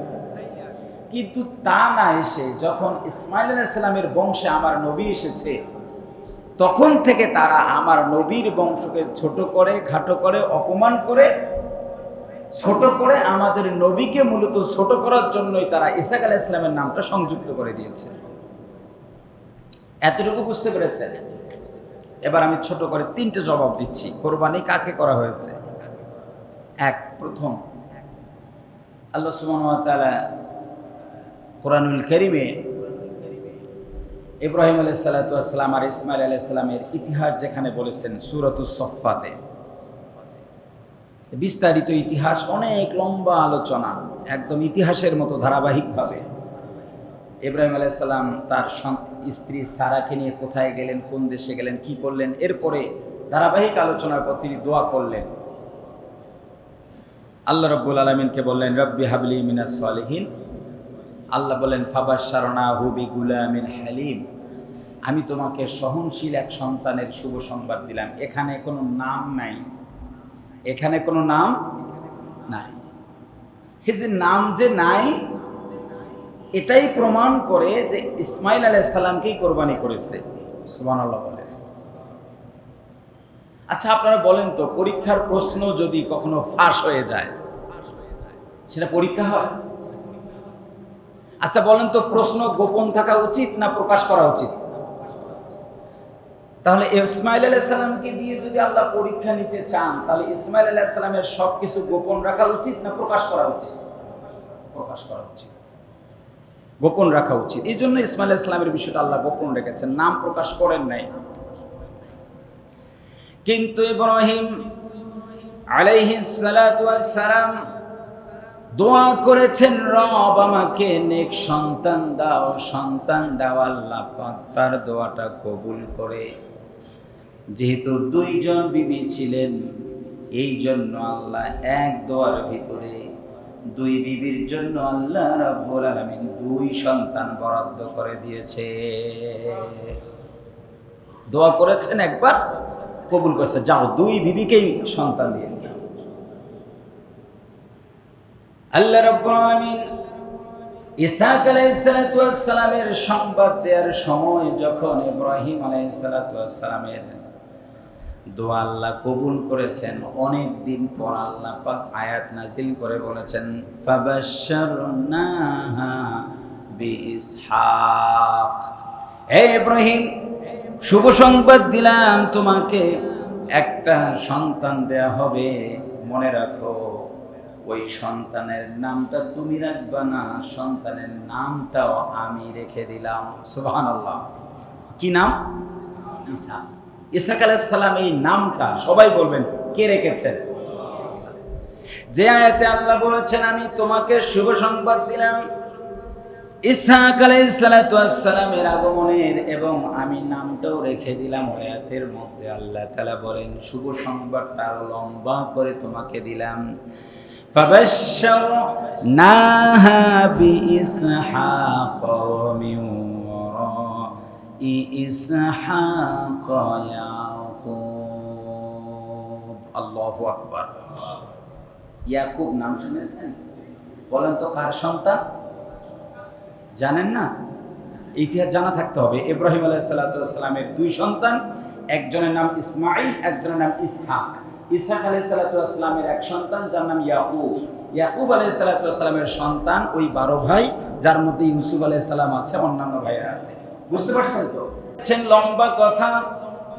কিন্তু তা না এসে যখন ইসমাইল আলাইহিস সালামের বংশে আমার নবী এসেছে, তখন থেকে তারা আমার নবীর বংশকে ছোট করে, খাটো করে, অপমান করে, ছোট করে আমাদের নবীকে মূলত ছোট করার জন্যই তারা ইসহাক আলাইহিস সালামের নামটা সংযুক্ত করে দিয়েছে। এতটুকু বুঝতে পেরেছেন? এবার আমি ছোট করে তিনটে জবাব দিচ্ছি কোরবানি কাকে করা হয়েছে। এক, প্রথম, আল্লাহ সুবহানাহু ওয়া তাআলা কোরআনুল কারীমে ইব্রাহিম আলাইহিস সালাতু ওয়াস সালাম আর ইসমাইল আলাইহিস সালামের ইতিহাস যেখানে বলেছেন সূরাতুস সফফাতে, বিস্তারিত ইতিহাস, অনেক লম্বা আলোচনা, একদম ইতিহাসের মতো ধারাবাহিকভাবে। ইব্রাহিম আলাইহিস সালাম তার স্ত্রী সারাকে নিয়ে কোথায় গেলেন, কোন দেশে গেলেন, কি করলেন, এরপরে ধারাবাহিক আলোচনার পর তিনি দোয়া করলেন। আল্লাহ রাব্বুল আলামিনকে বললেন রব্বি হাবলি মিনাস সালিহিন। আল্লাহ বলেন ফাবাশশারনাহু বিগুলামিন হালিম, আমি তোমাকে সহনশীল এক সন্তানের শুভ সংবাদ দিলাম। এখানে কোনো নাম নাই, এখানে কোনো নাম নাই। এই যে নাম যে নাই, এটাই প্রমাণ করে যে ইসমাইল আলাইহিস সালামকেই কোরবানি করেছে। সুবহানাল্লাহ বলে। আচ্ছা আপনারা বলেন তো, পরীক্ষার প্রশ্ন যদি কখনো ফাঁস হয়ে যায়, সেটা পরীক্ষা হয়? আচ্ছা বলেন তো, প্রশ্ন গোপন থাকা উচিত না প্রকাশ করা উচিত? তাহলে ইসমাইল আলাইহিস সালামকে দিয়ে যদি আল্লাহ পরীক্ষা নিতে চান, তাহলে ইসমাইল আলাইহিস সালামের সবকিছু গোপন রাখা উচিত না প্রকাশ করা উচিত? প্রকাশ করা উচিত, গোপন রাখা উচিত। এই জন্য ইসমাইল আলাইহিস সালামের বিষয়টা আল্লাহ গোপন রেখেছেন, নাম প্রকাশ করেন নাই। কিন্তু ইব্রাহিম আলাইহিস সালাতু ওয়াস সালাম দোয়া করেছেন, রব আমাকে নেক সন্তান দাও, সন্তান দাও। আল্লাহ পাক তার দোয়াটা কবুল করে। যেহেতু দুইজন বিবি ছিলেন, এই জন্য আল্লাহ এক দোয়ার ভিতরে দুই বিবির জন্য আল্লাহ রাব্বুল আলামিন দুই সন্তান বরাদ্দ করে দিয়েছে। দোয়া করেছেন একবার, কবুল করছে, যাও দুই বিবিকেই সন্তান দিয়ে নিয়ে। আল্লাহ রাব্বুল আলামিন ইসহাক আলাইহিস সালামের সংবাদ দেওয়ার সময় যখন ইব্রাহিম আলাইহিস সালামের দোয়া আল্লাহ কবুল করেছেন, অনেক দিন পর আল্লাহ পাক আয়াত নাজিল করে বলেছেন ফাবাশশারনাহা বিইসহাক, হে ইব্রাহিম শুভ সংবাদ দিলাম, তোমাকে একটা সন্তান দেয়া হবে। মনে রাখো ওই সন্তানের নামটা তুমি রাখবা না, সন্তানের নামটাও আমি রেখে দিলাম। সুবহানাল্লাহ। কি নাম? ইসহাক। ইসহাক আলাইহিস সালাম, এই নামটা সবাই বলবেন কে রেখেছেন? যে আয়াতে আল্লাহ বলেছেন আমি তোমাকে শুভ সংবাদ দিলাম ইসহাক আলাইহিস সালামের আগমনের, এবং আমি নামটাও রেখে দিলাম। আয়াতের মধ্যে আল্লাহ তাআলা বলেন শুভ সংবাদটা আরো লম্বা করে তোমাকে দিলাম। ফাবাশশারনাহা বিইসহাক ওয়া মিন ওয়ারাই ইসহাক ইয়াকুব। আল্লাহু আকবার। ইয়াকুব নাম শুনেছেন? বলেন তো কার সন্তান? জানেন না? ইতিহাস জানা থাকতে হবে। ইব্রাহিম আলাইহিস সালামের দুই সন্তান, একজনের নাম ইসমাঈল, একজনের নাম ইসহাক। ইসহাক আলাইহিস সালামের এক সন্তান যার নাম ইয়াকুব। ইয়াকুব আলাইহিস সালামের সন্তান ওই 12 ভাই, যার মধ্যে ইউসুফ আলাইহিস সালাম আছে, অন্যান্য ভাইরা আছে। বুঝতে পারছেন তো? লম্বা কথা।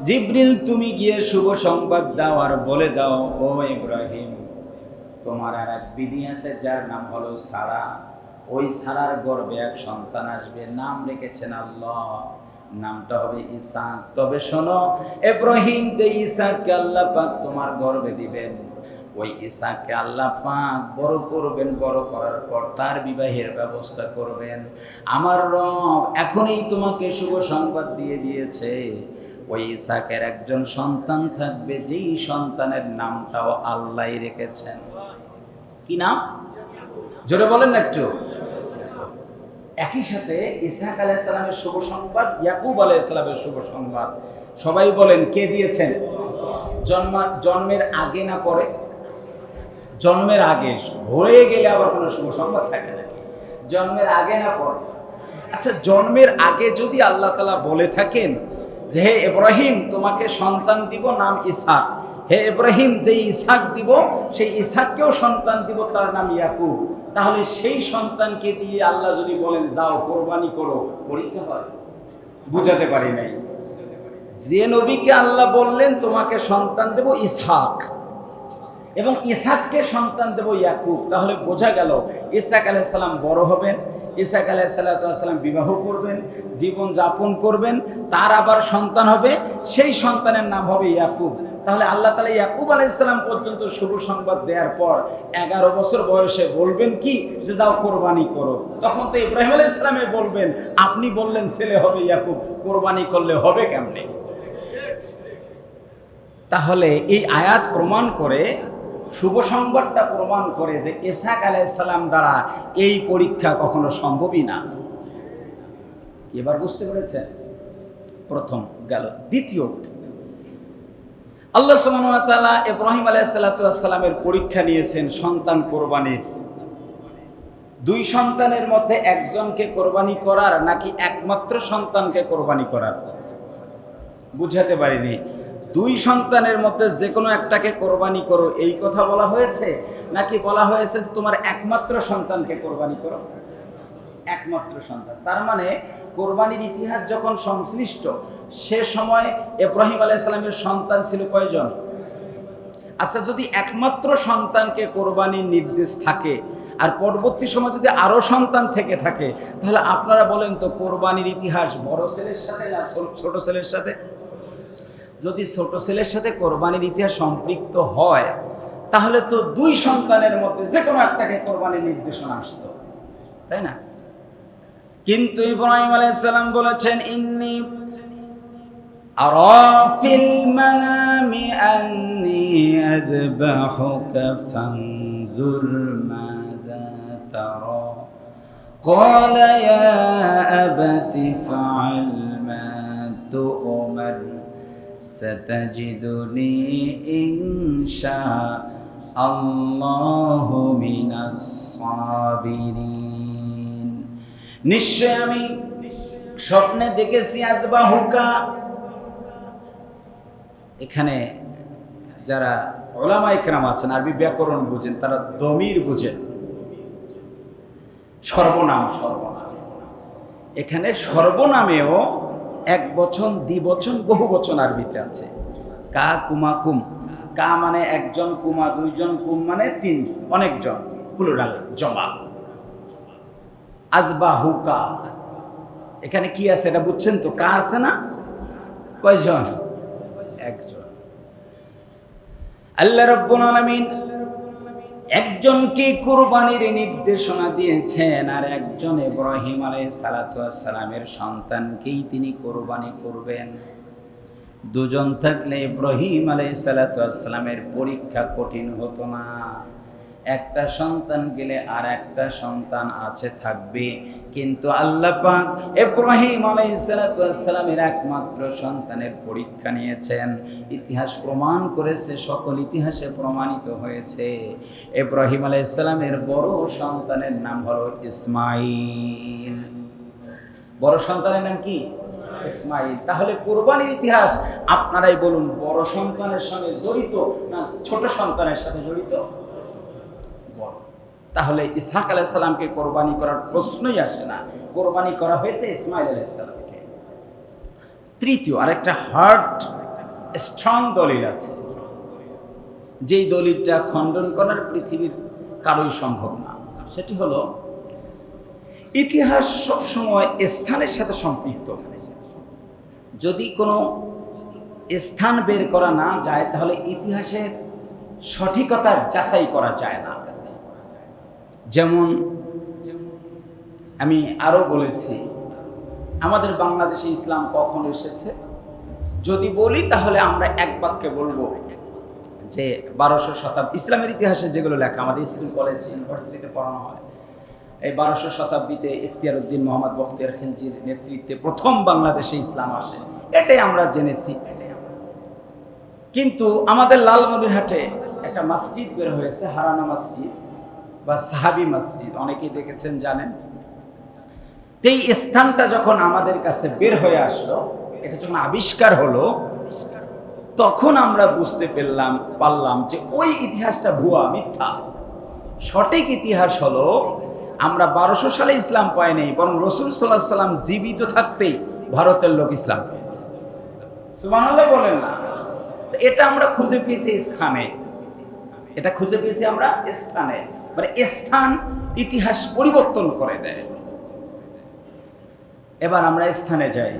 জিবরিল তুমি গিয়ে শুভ সংবাদ দাও আর বলে দাও ও ইব্রাহিম তোমার আর এক বিবি আছে যার নাম হলো সারা, ওই সারার গর্ভে এক সন্তান আসবে, নাম রেখেছেন আল্লাহ, নামটা হবে ইসহাক। তবে শোনো ইব্রাহিম, যে ইসহাককে আল্লাহ পাক তোমার গর্ভে দিবেন, ওই ইসহাককে আল্লাহ পাক বড় করবেন, বড় করার পর তার বিবাহের ব্যবস্থা করবেন। আমার রব এখনই তোমাকে শুভ সংবাদ দিয়ে দিয়েছে, ওই ইসহাকের একজন সন্তান থাকবে, যেই সন্তানের নামটাও আল্লাহই রেখেছেন। কি নাম? জোরে বলেন না একটু। একই সাথে ইসহাক আলাইহিস সালামের শুভ সংবাদ, ইয়াকুব আলাইহিস সালামের শুভ সংবাদ, সবাই বলেন কে দিয়েছেন? জন্মের আগে না পরে? জন্মের আগে। হয়ে গেলে আবার কোনো শুভ সংবাদ থাকে নাকি? জন্মের আগে না পরে? আচ্ছা, জন্মের আগে যদি আল্লাহ তাআলা বলে থাকেন যে হে ইব্রাহিম তোমাকে সন্তান দিব, নাম ইসহাক, হে ইব্রাহিম যেই ইসহাক দিব সেই ইসহাককেও সন্তান দিব, তার নাম ইয়াকুব, তাহলে সেই সন্তানকে দিয়ে আল্লাহ যদি বলেন যাও কোরবানি করো, পরীক্ষা হয়? বুঝাতে পারি নাই। যে নবীকে আল্লাহ বললেন তোমাকে সন্তান দেব ইসহাক এবং ইসহাককে সন্তান দেব ইয়াকুব, তাহলে বোঝা গেল ইসহাক আলাইহিস সালাম বড় হবেন, ইসহাক আলাইহিস সালাম বিবাহ করবেন, জীবন যাপন করবেন, তার আবার সন্তান হবে, সেই সন্তানের নাম হবে ইয়াকুব। তাহলে আল্লাহ তাআলা ইয়াকুব আলাইহিস সালাম পর্যন্ত শুভ সংবাদ দেওয়ার পর 11 বছর বয়সে বলবেন কি যে যাও কোরবানি করো, তখন তো ইব্রাহিম আলাইহিস সালামে বলবেন আপনি বললেন ছেলে হবে ইয়াকুব, কোরবানি করলে হবে কেমনে? তাহলে এই আয়াত প্রমাণ করে, শুভ সংবাদটা প্রমাণ করে যে ইসহাক আলাইহিস সালাম দ্বারা এই পরীক্ষা কখনো সম্ভবই না। এবার বুঝতে পেরেছেন? প্রথম গেল। দ্বিতীয়, আল্লাহ সুবহানাহু ওয়া তাআলা ইব্রাহিম আলাইহিস সালামের পরীক্ষা নিয়েছেন সন্তান কোরবানির। দুই সন্তানের মধ্যে একজনকে কোরবানি করার নাকি একমাত্র সন্তানকে কোরবানি করার? বুঝাতে পারিনি। দুই সন্তানের মধ্যে যে কোনো একটাকে কোরবানি করো এই কথা বলা হয়েছে, নাকি বলা হয়েছে যে তোমার একমাত্র সন্তানকে কোরবানি করো? একমাত্র সন্তান। তার মানে কোরবানির ইতিহাস যখন সংশ্লিষ্ট, সে সময় ইব্রাহিম আলাইহিস সালামের সন্তান ছিল কয়জন? আচ্ছা, যদি একমাত্র সন্তানকে কোরবানির নির্দেশ থাকে আর পরবর্তী সময় যদি আরো সন্তান থেকে থাকে, তাহলে আপনারা বলেন তো কোরবানির ইতিহাস বড় ছেলের সাথে না ছোট ছেলের সাথে? যদি ছোট ছেলের সাথে কোরবানির ইতিহাস সম্পৃক্ত হয়, তাহলে তো দুই সন্তানের মধ্যে যে কোনো একটাকে কোরবানির নির্দেশনা আসতো, তাই না? কিন্তু ইব্রাহিম আলাইহিস সালাম বলেছেন ইন্নী আরা ফিল মানামি আন্নী আযবাহুকা ফানজুর মাযা তারা ক্বালা ইয়া আবাতি ফাআল মা তু'মার সাতাজিদুনি ইনশাআল্লাহু মিনাস সাবিরিন। নিশ্চয় আমি স্বপ্নে দেখেছি আদবাহুকা। এখানে যারা উলামা ইকরাম আছেন, আরবি ব্যাকরণ বুঝেন, তারা দমির বুঝেন, সর্বনাম। এখানে সর্বনামেও এক বচন, দ্বিবচন, বহু বচন আরবিতে আছে। কা কুমা কুম, কা মানে একজন, কুমা দুইজন, কুম মানে তিন, অনেকজন, প্লুরাল, জমা। আদবাহুকা এখানে কি আছে এটা বুঝছেন তো? কা আছে না? কয়জন? একজন। আল্লাহ রাব্বুল আলামিন একজনকে কুরবানির নির্দেশনা দিয়েছেন, আর একজন ইব্রাহিম আলাইহিস সালাতু ওয়াস সালামের সন্তানকেই তিনি কুরবানি করবেন। দুজন থাকলে ইব্রাহিম আলাইহিস সালাতু ওয়াস সালামের পরীক্ষা কঠিন হতো না। একটা সন্তান গেলে আর একটা সন্তান আছে, থাকবে, কিন্তু আল্লাহ পাক ইব্রাহিম আলাইহিস সালাতু ওয়াস সালামের একমাত্র সন্তানের পরীক্ষা নিয়েছেন। ইতিহাস প্রমাণ করেছে, সকল ইতিহাসে প্রমাণিত হয়েছে, ইব্রাহিম আলাইহিস সালামের বড় সন্তানের নাম হলো ইসমাঈল। বড় সন্তানের নাম কি? ইসমাঈল। তাহলে কুরবানির ইতিহাস আপনারাই বলুন, বড় সন্তানের সঙ্গে জড়িত না ছোট সন্তানের সাথে জড়িত? তাহলে ইসহাক আলাইহিস সালামকে কোরবানি করার প্রশ্নই আসে না, কোরবানি করা হয়েছে ইসমাঈল আলাইহিস সালামকে। তৃতীয় আরেকটা হার্ড স্ট্রং দলিল আছে, যেই দলিলটা খণ্ডন করার পৃথিবীর কারোই সম্ভব না। সেটি হলো, ইতিহাস সবসময় স্থানের সাথে সম্পৃক্ত। যদি কোনো স্থান বের করা না যায়, তাহলে ইতিহাসের সঠিকতা যাচাই করা যায় না। যেমন আমি আরো বলেছি, আমাদের বাংলাদেশে ইসলাম কখন এসেছে যদি বলি, তাহলে আমরা এক বাক্যে বলবো যে 1200 শতাব্দী। ইসলামের ইতিহাসে যেগুলো লেখা আমাদের স্কুল, কলেজ, ইউনিভার্সিটিতে পড়ানো হয়, এই 1200 শতাব্দীতে ইখতিয়ার উদ্দিন মোহাম্মদ বখতিয়ার খিলজির নেতৃত্বে প্রথম বাংলাদেশে ইসলাম আসে, এটাই আমরা জেনেছি। কিন্তু আমাদের লালমনিরহাটে একটা মসজিদ বের হয়েছে, হারানা মসজিদ বা সাহাবী মসজিদ, অনেকেই দেখেছেন, জানেন। এই স্থানটা যখন আমাদের কাছে বের হয়ে আসলো, এটা যখন আবিষ্কার হলো, তখন আমরা বুঝতে পারলাম যে ওই ইতিহাসটা ভুয়া, মিথ্যা। সঠিক ইতিহাস হলো, আমরা 1200 সালে ইসলাম পাই নাই, বরং রাসূল সাল্লাল্লাহু আলাইহি ওয়াসাল্লাম জীবিত থাকতেই ভারতের লোক ইসলাম পেয়েছে। সুবহানাল্লাহ বলেন না? এটা আমরা খুঁজে পেয়েছি স্থানে, এটা খুঁজে পেয়েছি আমরা স্থানে। মানে স্থান ইতিহাস পরিবর্তন করে দেয়। এবার আমরা স্থানে যাই।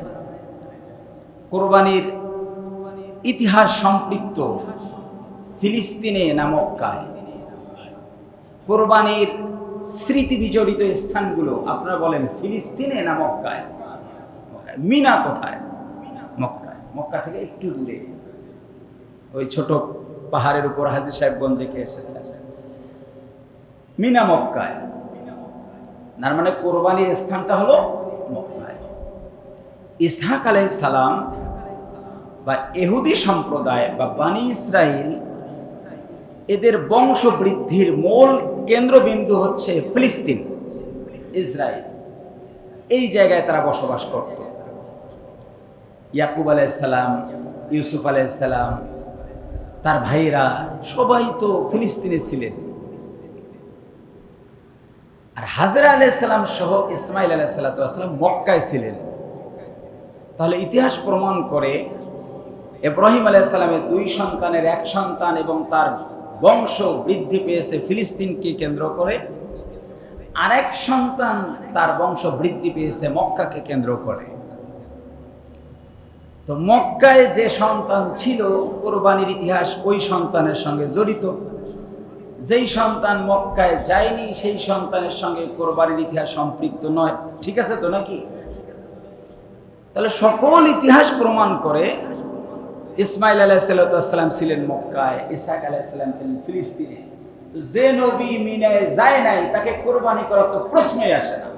কোরবানির ইতিহাস সম্পৃক্ত ফিলিস্তিনে না মক্কায়? কোরবানির স্মৃতি বিজড়িত স্থানগুলো আপনারা বলেন, ফিলিস্তিনে না মক্কায়? মিনা কোথায়? মক্কায়। মক্কা থেকে একটু দূরে, ওই ছোট পাহাড়ের উপর হাজী সাহেবগঞ্জ থেকে এসেছে। মিনা মক্কায়, তার মানে কোরবানির স্থানটা হলো মক্কায়। ইসহাক আলাইহিস সালাম বা ইহুদি সম্প্রদায় বা বানি ইসরাইল, এদের বংশ বৃদ্ধির মূল কেন্দ্রবিন্দু হচ্ছে ফিলিস্তিন, ইসরায়েল। এই জায়গায় তারা বসবাস করত। ইয়াকুব আলাইহিস সালাম, ইউসুফ আলাইহিস সালাম, তার ভাইরা সবাই তো ফিলিস্তিনে ছিলেন। আর হাজরা আলাইহিস সালাম সহ ইসমাঈল আলাইহিস সালাম মক্কায় ছিলেন। তাহলে ইতিহাস প্রমাণ করে ইব্রাহিম আলাইহিস সালামের 2 সন্তানের এক সন্তান এবং তার বংশ বৃদ্ধি পেয়েছে ফিলিস্তিনকে কেন্দ্র করে, আরেক সন্তান তার বংশ বৃদ্ধি পেয়েছে মক্কাকে কেন্দ্র করে। তো মক্কায় যে সন্তান ছিল, কোরবানির ইতিহাস ওই সন্তানের সঙ্গে জড়িত। যেই সন্তান মক্কায় যায়নি, সেই সন্তানের সঙ্গে কোরবানির ইতিহাস সম্পৃক্ত নয়। ঠিক আছে তো নাকি? তাহলে সকল ইতিহাস প্রমাণ করে ইসমাঈল আলাইহিস সালাম ছিলেন মক্কায়, ইসহাক আলাইহিস সালাম ছিলেন ফিলিস্তিনে। যে নবী মিনায় যায় নাই, তাকে কোরবানি করার তো প্রশ্নই আসে না।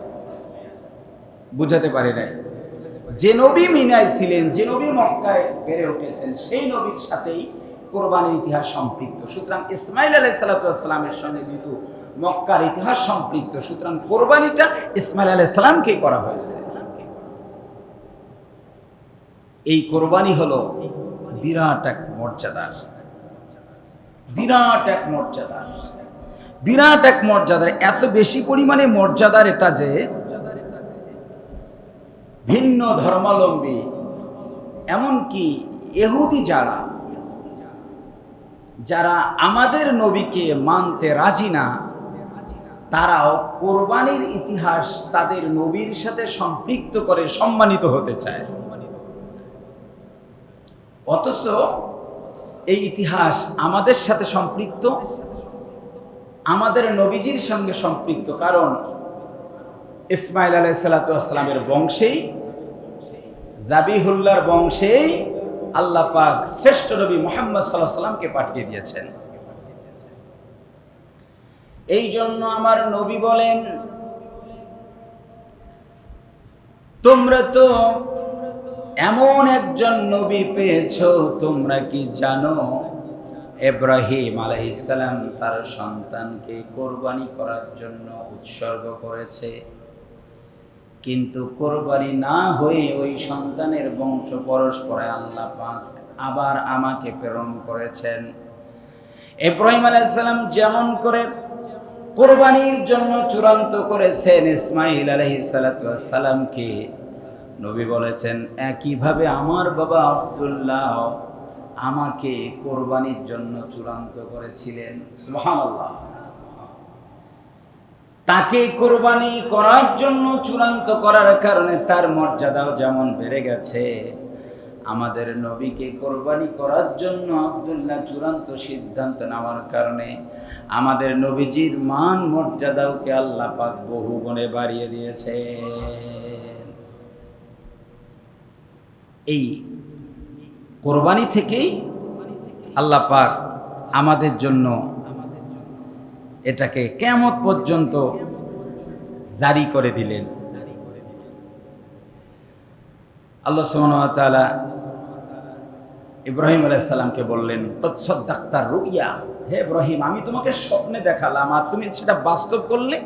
বুঝাতে পারি নাই? যে নবী মিনায় ছিলেন, যে নবী মক্কায় বেড়ে উঠেছেন, সেই নবীর সাথেই কোরবানির ইতিহাস সম্পৃক্ত। সুতরাং ইসমাইল আলাইহিস সালামের সঙ্গে যেহেতু মক্কার ইতিহাস সম্পৃক্ত, সুতরাং কোরবানিটা ইসমাইল আলাইহিস সালামকেই করা হয়েছে। এই কোরবানি হলো বিরাট এক মর্যাদার, বিরাট এক মর্যাদার, বিরাট এক মর্যাদার, এত বেশি পরিমাণে মর্যাদার এটা যে ভিন্ন ধর্মাবলম্বী এমনকি ইহুদি যারা আমাদের নবীকে মানতে রাজি না, তারাও কোরবানির ইতিহাস তাদের নবীর সাথে সম্পৃক্ত করে সম্মানিত হতে চায়। অথচ এই ইতিহাস আমাদের সাথে সম্পৃক্ত, আমাদের নবীজির সঙ্গে সম্পৃক্ত। কারণ ইসমাইল আলাইহিস সালামের বংশেই, যাবিহুল্লাহর বংশেই আল্লাহ পাক শ্রেষ্ঠ নবী মুহাম্মদ সাল্লাল্লাহু আলাইহি ওয়াসাল্লামকে পাঠিয়ে দিয়েছেন। এই জন্য আমার নবী বলেন, তোমরা তো এমন একজন নবী পেয়েছো, তোমরা কি জানো ইব্রাহিম আলাইহিস সালাম তার সন্তানকে কোরবানি করার জন্য উৎসর্গ করেছে, কিন্তু কোরবানি না হয়ে ওই সন্তানের বংশ পরস্পরে আল্লাহ পাক আবার আমাকে প্রেরণ করেছেন। ইব্রাহিম আলাইহিস সালাম যেমন করে কোরবানির জন্য চূড়ান্ত করেছেন ইসমাইল আলাইহিস সালামকে, নবী বলেছেন একইভাবে আমার বাবা আব্দুল্লাহ আমাকে কোরবানির জন্য চূড়ান্ত করেছিলেন। সুবহানাল্লাহ। তাকে কোরবানি করার জন্য চূড়ান্ত করার কারণে তার মর্যাদাও যেমন বেড়ে গেছে, আমাদের নবীকে কোরবানি করার জন্য আব্দুল্লাহ চূড়ান্ত সিদ্ধান্ত নেওয়ার কারণে আমাদের নবীজির মান মর্যাদাওকে আল্লাহ পাক বহু গুণে বাড়িয়ে দিয়েছে। এই কোরবানি থেকেই আল্লাহ পাক আমাদের জন্য এটাকে কিয়ামত পর্যন্ত জারি করে দিলেন। আল্লাহ সুবহানাহু ওয়া তাআলা ইব্রাহিম আলাইহিস সালামকে বললেন, কদ সাদ্দাকতার রুইয়া, হে ইব্রাহিম আমি তোমাকে স্বপ্নে দেখালাম আর তুমি সেটা বাস্তব করলে।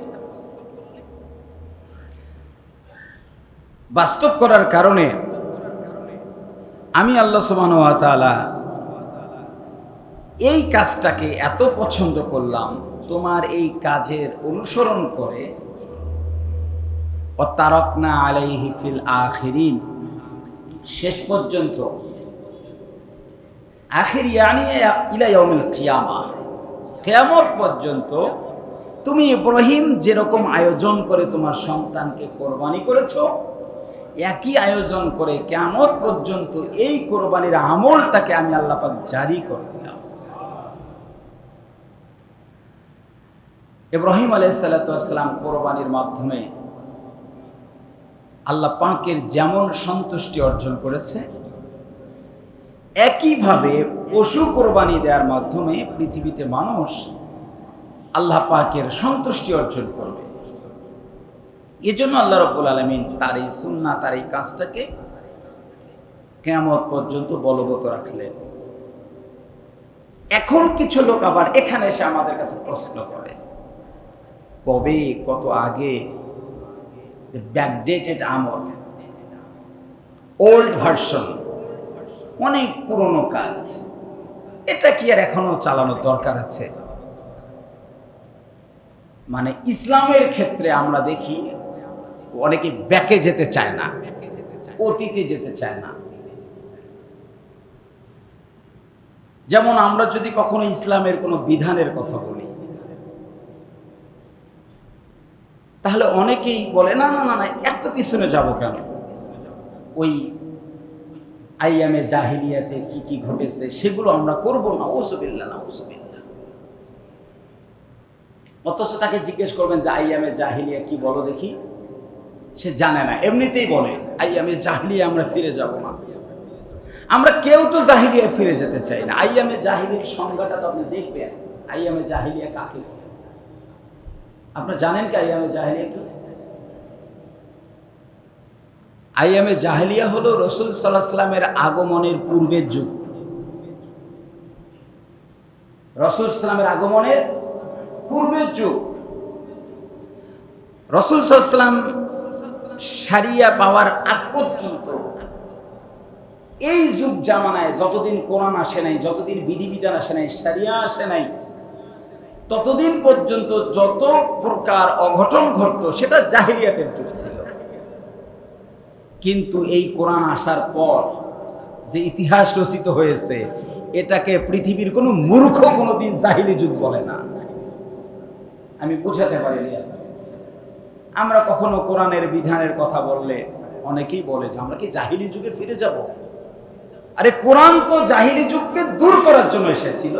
বাস্তব করার কারণে আমি আল্লাহ সুবহানাহু ওয়া তাআলা এই কাজটাকে এত পছন্দ করলাম, তোমার এই কাজের অনুসরণ করে ওয়াতারাকনা আলাইহি ফিল আখিরিন, শেষ পর্যন্ত, আখির ইয়ানি ইলা ইয়াউমিল কিয়ামাহ, কিয়ামত পর্যন্ত তুমি ইব্রাহিম যেরকম আয়োজন করে তোমার সন্তানকে কোরবানি করেছো, একই আয়োজন করে কিয়ামত পর্যন্ত এই কোরবানির আমলটাকে আমি আল্লাহ পাক জারি করে দিলাম। ইব্রাহিম আলাইহিস সালাম কোরবানির মাধ্যমে আল্লাহ পাকের যেমন সন্তুষ্টি অর্জন করেছে, একইভাবে পশু কোরবানি দেওয়ার মাধ্যমে পৃথিবীতে মানুষ আল্লাহ পাকের সন্তুষ্টি অর্জন করবে। এজন্য আল্লাহ রাব্বুল আলামিন তার এই সুন্নাহ, তার এই কাজটাকে কিয়ামত পর্যন্ত বলবৎ রাখলেন। এখন কিছু লোক আবার এখানে এসে আমাদের কাছে প্রশ্ন করে, কবে, কত আগে, ব্যাকডেটেড আমল, ওল্ড ভার্সন, অনেক পুরনো কাজ, এটা কি আর এখনো চালানোর দরকার আছে? মানে ইসলামের ক্ষেত্রে আমরা দেখি অনেকে ব্যাকে যেতে চায় না, অতীতে যেতে চায় না। যেমন আমরা যদি কখনো ইসলামের কোনো বিধানের কথা বলি, তাহলে অনেকেই বলে না না না না, এত পিছনে যাব কেন, ওই আইয়ামে জাহিলিয়াতে কি কি ঘটেছে সেগুলো আমরা করব না, নাউজুবিল্লাহ নাউজুবিল্লাহ। অথচ তাকে জিজ্ঞেস করবেন যে আইয়ামে জাহিলিয়া কি বলো দেখি, সে জানে না, এমনিতেই বলে আইয়ামে জাহিলিয়া আমরা ফিরে যাব না। আমরা কেউ তো জাহিলিয়ায় ফিরে যেতে চাই না। আইয়ামে জাহিলিয়ার সংজ্ঞাটা তো আপনি দেখবেন, আইয়ামে জাহিলিয়া কাকে বলে। আপনারা জানেন কি আইয়ামে জাহিলিয়া কি? আইয়ামে জাহেলিয়া হলো রাসূল সাল্লাল্লাহু আলাইহি সাল্লামের আগমনের পূর্বের যুগ। রাসূল সাল্লামের আগমনের পূর্বের যুগ। রাসূল সাল্লাল্লাহু আলাইহি সাল্লাম শরিয়া পাওয়ার আগ পর্যন্ত এই যুগ জামানায় যতদিন কোরআন আসে নাই, যতদিন বিধিবিধান আসে নাই, শরিয়া আসে নাই, ততদিন পর্যন্ত যত প্রকার অঘটন ঘটতো সেটা জাহেলিয়াতের যুগ ছিল। কিন্তু এই কোরআন আসার পর যে ইতিহাস রচিত হয়েছে, এটাকে পৃথিবীর কোনো মূর্খ কোনোদিন জাহিলি যুগ বলে না। আমি বুঝাতে পারিনি। আমরা কখনো কোরআনের বিধানের কথা বললে অনেকেই বলে যে আমরা কি জাহিলি যুগে ফিরে যাব? আরে কোরআন তো জাহিলি যুগকে দূর করার জন্য এসেছিল।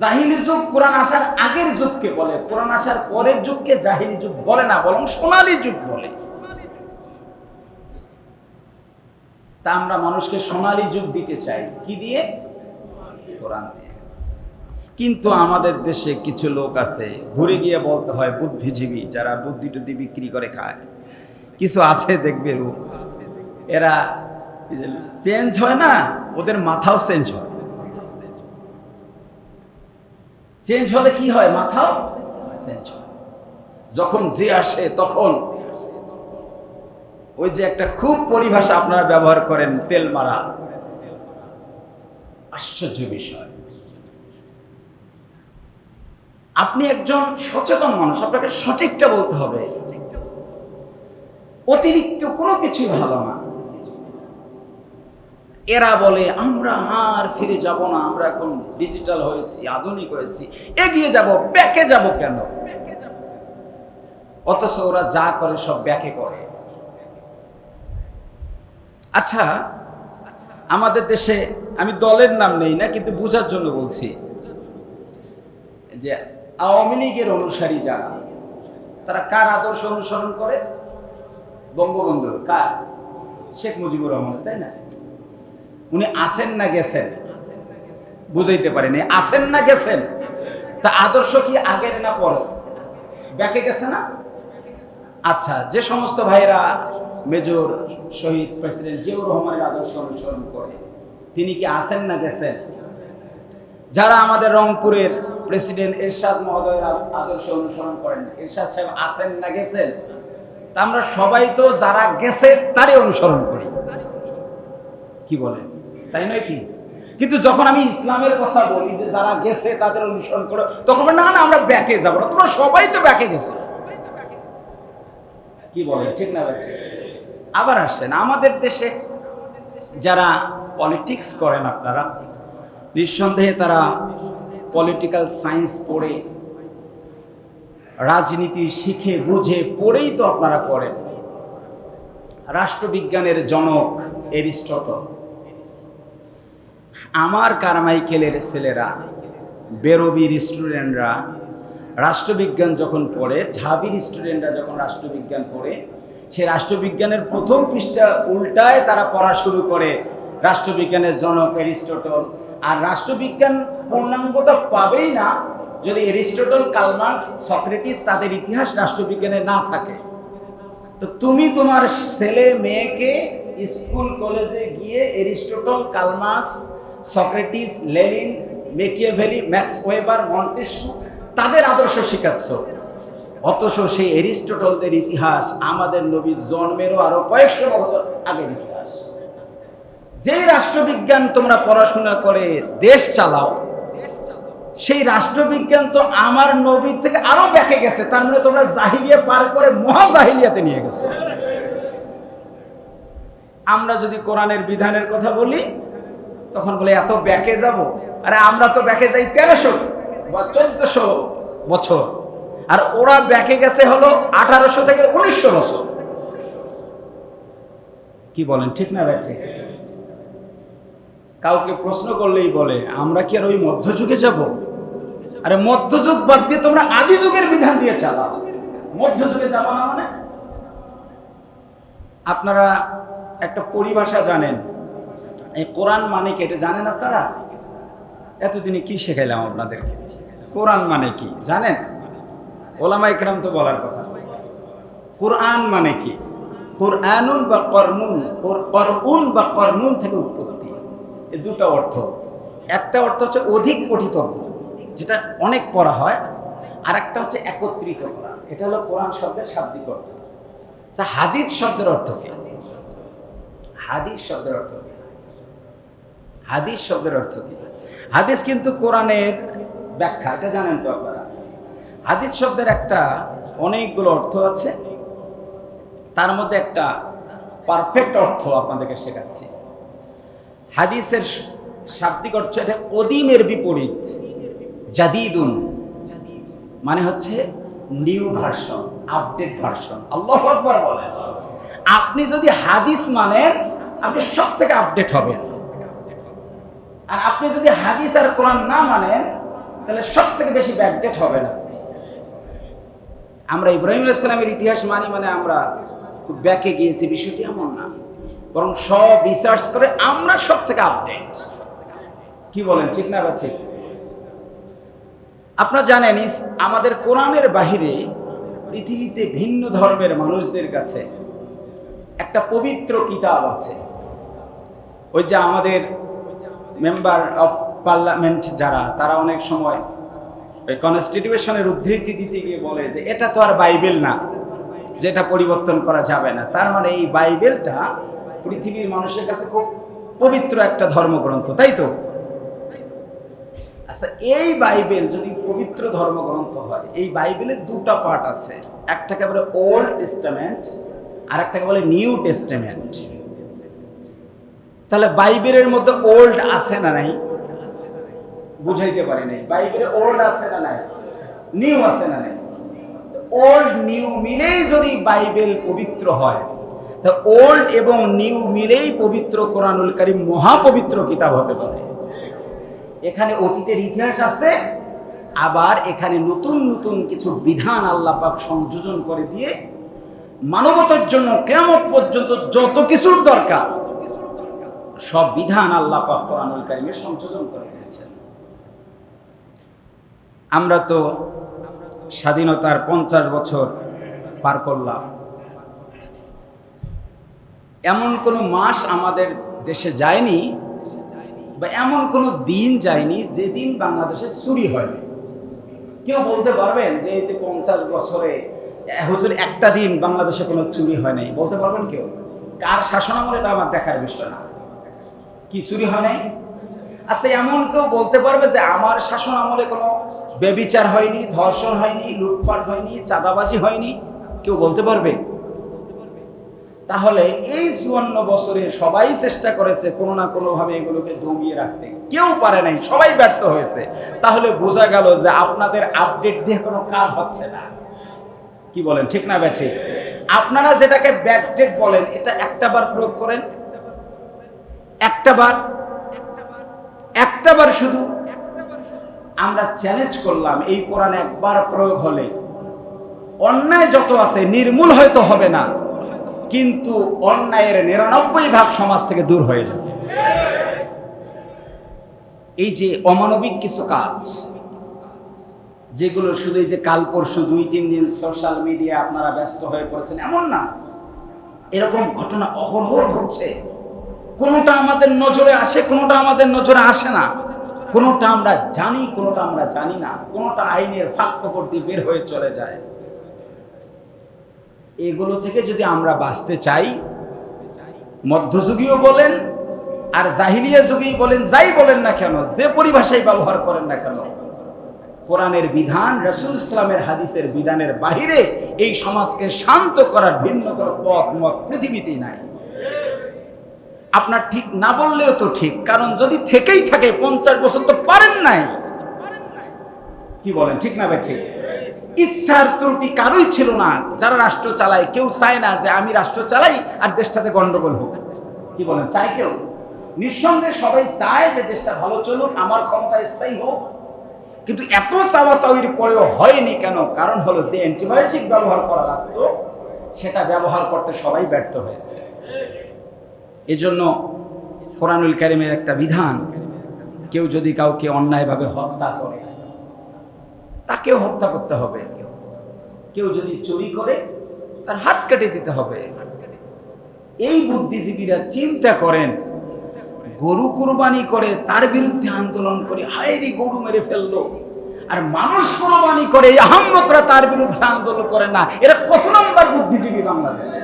জাহিলি যুগ কোরআন আসার আগের যুগকে বলে, কোরআন আসার পরের যুগকে জাহিলি যুগ বলে না, বরং সোনালী যুগ বলে। তা আমরা মানুষকে সোনালী যুগ দিতে চাই, কি দিয়ে? কোরআন দিয়ে। কিন্তু আমাদের দেশে কিছু লোক আছে, ঘুরে গিয়ে বলতে হয় বুদ্ধিজীবী, যারা বুদ্ধি টুদ্ধি বিক্রি করে খায়, কিছু আছে দেখবে লোক, এরা চেঞ্জ হয় না, ওদের মাথাও চেঞ্জ হয়। চেঞ্জ হলে কি হয়? মাথাও চেঞ্জ হয়। যখন যে আসে তখন ওই যে একটা খুব পরিভাষা আপনারা ব্যবহার করেন, তেল মারা। আশ্চর্য বিষয়। আপনি একজন সচেতন মানুষ, আপনাকে সঠিকটা বলতে হবে। অতিরিক্ত কোনো কিছু ভালো না। এরা বলে আমরা আর ফিরে যাব না, আমরা এখন ডিজিটাল হয়েছি, আধুনিক হয়েছি, এগিয়ে যাব, ব্যাকে যাব কেন? অথচ ওরা যা করে সব ব্যাকে করে। আচ্ছা, আমাদের দেশে, আমি দলের নাম নেই না, কিন্তু বোঝার জন্য বলছি, যে আওয়ামী লীগের অনুসারী যারা, তারা কার আদর্শ অনুসরণ করে? বঙ্গবন্ধু। কার? শেখ মুজিবুর রহমান, তাই না? উনি আসেন না গেছেন? বুঝাইতে পারেনি। আসেন না গেছেন? তা আদর্শ কি আগের না পরে? ব্যাকে গেছে না? আচ্ছা, যে সমস্ত ভাইরা মেজর শহীদ প্রেসিডেন্ট জিয়াউর রহমানের আদর্শ অনুসরণ করে, তিনি কি আসেন না গেছেন? যারা আমাদের রংপুরের প্রেসিডেন্ট এরশাদ মহোদয়ের আদর্শ অনুসরণ করেন, এরশাদ সাহেব আসেন না গেছেন? তা আমরা সবাই তো যারা গেছে তারই অনুসরণ করি, কি বলেন? তাই নয় কি? কিন্তু যখন আমি ইসলামের কথা বলি যে যারা গেছে তাদের অনুসরণ করো, তখন না না আমরা ব্যাকে যাবো না, তোমরা সবাই তো ব্যাকে গেছে, কি বলে? ঠিক না? আবার আসেন আমাদের দেশে যারা পলিটিক্স করেন, আপনারা নিঃসন্দেহে তারা পলিটিক্যাল সায়েন্স পড়ে, রাজনীতি শিখে বুঝে পড়েই তো আপনারা করেন। রাষ্ট্রবিজ্ঞানের জনক এরিস্টটল, আমার কারমাইকেলের ছেলেরা, বেরোবির স্টুডেন্টরা রাষ্ট্রবিজ্ঞান যখন পড়ে, ঢাবির স্টুডেন্টরা যখন রাষ্ট্রবিজ্ঞান পড়ে, সে রাষ্ট্রবিজ্ঞানের প্রথম পৃষ্ঠা উল্টায় তারা পড়া শুরু করে রাষ্ট্রবিজ্ঞানের জনক এরিস্টটল। আর রাষ্ট্রবিজ্ঞান পূর্ণাঙ্গতা পাবেই না যদি এরিস্টটল, কার্ল মার্কস, সক্রেটিস তাদের ইতিহাস রাষ্ট্রবিজ্ঞানে না থাকে। তো তুমি তোমার ছেলে মেয়েকে স্কুল কলেজে গিয়ে Aristotle, Karl Marx, Socrates, Lenin, Machiavelli, max weber, Montesquieu তাদের আদর্শ শিখাচ্ছ, অথচ সেই এরিস্টটলদের ইতিহাস আমাদের নবীর জন্মেরও আরো কয়েকশো বছর আগের ইতিহাস। যেই রাষ্ট্রবিজ্ঞান তোমরা পড়াশোনা করে দেশ চালাও, সেই রাষ্ট্রবিজ্ঞান তো আমার নবীর থেকে আরো ব্যাকে গেছে। তার মানে তোমরা জাহিলিয়া পার করে মহা জাহিলিয়াতে নিয়ে গেছো। আমরা যদি কোরআনের বিধানের কথা বলি, তখন বলে এত ব্যাকে যাব। আরে আমরা তো ব্যাকে যাই 1300 বা 1400 বছর, আর ওরা ব্যাকে গেছে হলো 1800 থেকে 1900 বছর। কি বলেন? ঠিক না? ব্যাকে কাউকে প্রশ্ন করলেই বলে আমরা কি আর ওই মধ্যযুগে যাব? আরে মধ্যযুগ বাদ দিয়ে তোমরা আদি যুগের বিধান দিয়ে চালাও, মধ্যযুগে যাবো না মানে? আপনারা একটা পরিভাষা জানেন, এই কোরআন মানে কি এটা জানেন আপনারা? এতদিনে কি শেখাইলাম আপনাদেরকে? কোরআন মানে কি জানেন? ওলামা ইকরাম তো বলার কথা। কোরআন মানে কি? কুরআনুন বা করনুন, করউন বা করনুন থেকে উৎপত্তি। এই দুটো অর্থ। একটা অর্থ হচ্ছে অধিক পঠিতব্য, যেটা অনেক পড়া হয়, আর একটা হচ্ছে একত্রিত করা। এটা হলো কোরআন শব্দের শাব্দিক অর্থ। আচ্ছা, হাদিস শব্দের অর্থ কি? হাদিস শব্দের অর্থ কি? হাদিস শব্দের অর্থ কি? হাদিস কিন্তু কোরআনের ব্যাখ্যা, এটা জানেন তো আপনারা। হাদিস শব্দের একটা অনেকগুলো অর্থ আছে, তার মধ্যে একটা পারফেক্ট অর্থ আপনাদেরকে শেখাচ্ছি। হাদিসের শাব্দিক অর্থ এটা কদিমের বিপরীত, জাদিদুন, মানে হচ্ছে নিউ ভার্সন, আপডেট ভার্সন। আল্লাহু আকবার বলেন। আপনি যদি হাদিস মানেন, আপনি সব থেকে আপডেট হবেন। আর আপনি যদি হাদিস আর কোরআন না মানেন, তাহলে সব থেকে বেশি ব্যাকডেট হবে না। আমরা ইব্রাহিম আলাইহিস সালামের ইতিহাস মানি মানে আমরা খুব ব্যাকে গিয়েছি, বিষয়টি এমন না, বরং সব রিসার্চ করে আমরা সব থেকে আপডেট। কি বলেন, ঠিক না বা ঠিক? আপনারা জানেন আমাদের কোরআনের বাহিরে পৃথিবীতে ভিন্ন ধর্মের মানুষদের কাছে একটা পবিত্র কিতাব আছে। ওই যে আমাদের মেম্বার অফ পার্লামেন্ট যারা, তারা অনেক সময় ওই কনস্টিটিউশনের উদ্ধৃতি দিতে গিয়ে বলে যে এটা তো আর বাইবেল না, যেটা পরিবর্তন করা যাবে না। তার মানে এই বাইবেলটা পৃথিবীর মানুষের কাছে খুব পবিত্র একটা ধর্মগ্রন্থ, তাই তো? আচ্ছা, এই বাইবেল যদি পবিত্র ধর্মগ্রন্থ হয়, এই বাইবেলের দুটো পার্ট আছে। একটাকে বলে ওল্ড টেস্টামেন্ট, আর একটাকে বলে নিউ টেস্টামেন্ট। তাহলে বাইবেলের মধ্যে ওল্ড আছে না নাই? বুঝাইতে পারি নাই। বাইবেলে ওল্ড আছে না নাই? নিউ আছে না নাই? ওল্ড নিউ মিলেই যদি বাইবেল পবিত্র হয়, তা ওল্ড এবং নিউ মিলেই পবিত্র কোরআনুল কারীম মহাপবিত্র কিতাব হতে পারে। এখানে অতীতের ইতিহাস আছে, আবার এখানে নতুন নতুন কিছু বিধান আল্লাহ পাক সংযোজন করে দিয়ে মানবতার জন্য কিয়ামত পর্যন্ত যত কিছুর দরকার সব বিধান আল্লাহ পাক কোরআনুল কারীমে সংযোজন করে দিয়েছেন। আমরা তো স্বাধীনতার 50 বছর পার করলাম। এমন কোনো মাস আমাদের দেশে যায়নি বা এমন কোনো দিন যায়নি যেদিন বাংলাদেশে চুরি হয়নি। কেউ বলতে পারবেন যে এই যে 50 বছরে হুজুর একটা দিন বাংলাদেশে কোনো চুরি হয় নাই? বলতে পারবেন কেউ? কার শাসনামলে? এটা আমার দেখার বিষয় না। কি চুরি হয় নাই? আচ্ছা, এমন কেউ বলতে পারবে যে আমার শাসন আমলে কোনো ব্যভিচার হয়নি, ধর্ষণ হয়নি, লুটপাট হয়নি, চাঁদাবাজি হয়নি? কেউ বলতে পারবে? তাহলে এই 54 বছরে সবাই চেষ্টা করেছে কোনো না কোনো ভাবে এগুলোকে দমিয়ে রাখতে, কেউ পারে নাই, সবাই ব্যর্থ হয়েছে। তাহলে বোঝা গেল যে আপনাদের আপডেট দিয়ে কোনো কাজ হচ্ছে না। কি বলেন, ঠিক না ব্যাঠিক? আপনারা যেটাকে ব্যাকডেট বলেন, এটা একটাবার প্রয়োগ করেন, একটাবার শুধু। আমরা চ্যালেঞ্জ করলাম, এই কোরআন একবার প্রয়োগ হলে অন্যায় যত আছে নির্মূল হয়তো হবে না, কিন্তু অন্যায়ের 99% সমাজ থেকে দূর হয়ে যাবে। এই যে অমানবিক কিছু কাজ, যেগুলো শুধু এই যে কাল পরশু 2-3 দিন সোশ্যাল মিডিয়া আপনারা ব্যস্ত হয়ে পড়েছেন এমন না, এরকম ঘটনা অহরহ ঘটছে। কোনোটা আমাদের নজরে আসে, কোনোটা আমাদের নজরে আসে না, কোনোটা আমরা জানি, কোনোটা আমরা জানি না, কোনোটা আইনের ফাঁক ফোকর দিয়ে বের হয়ে চলে যায়। এগুলো থেকে যদি আমরা বাঁচতে চাই, মধ্যযুগীয় বলেন আর জাহিলিয়া যুগেই বলেন, যাই বলেন না কেন, যে পরিভাষাই ব্যবহার করেন না কেন, কোরআনের বিধান, রাসূল ইসলামের হাদিসের বিধানের বাহিরে এই সমাজকে শান্ত করার ভিন্ন কোনো পথ মত পৃথিবীতেই নাই। আপনার ঠিক না বললেও তো ঠিক, কারণ যদি থেকেই থাকে 50 বছর তো পারেন নাই। কি বলেন, ঠিক না ভাই? ঠিক। ইচ্ছার ত্রুটি কারোই ছিল না। যারা রাষ্ট্র চালায়, কেউ চায় না যে আমি রাষ্ট্র চালাই আর দেশটাতে গন্ডগোল হোক। কি বলেন, চায় কেউ? নিঃসন্দেহে সবাই চায় যে দেশটা ভালো চলুক, আমার ক্ষমতা স্থায়ী হোক। কিন্তু এত চাওয়াচাওয়ির পরেও হয়নি কেন? কারণ হলো যে অ্যান্টিবায়োটিক ব্যবহার করা লাগতো, সেটা ব্যবহার করতে সবাই ব্যর্থ হয়েছে। এজন্য কোরআনুল কারীমের একটা বিধান, কেউ যদি কাউকে অন্যায়ভাবে হত্যা করে তাকেও হত্যা করতে হবে। কেউ যদি চুরি করে তার হাত কেটে দিতে হবে। এই বুদ্ধিজীবীরা চিন্তা করেন, গরু কোরবানি করে তার বিরুদ্ধে আন্দোলন করে হায়রে গরু মেরে ফেললো, আর মানুষ কোরবানি করে এই আহাম্মকরা তার বিরুদ্ধে আন্দোলন করে না। এরা কত নম্বর বুদ্ধিজীবী বাংলাদেশে?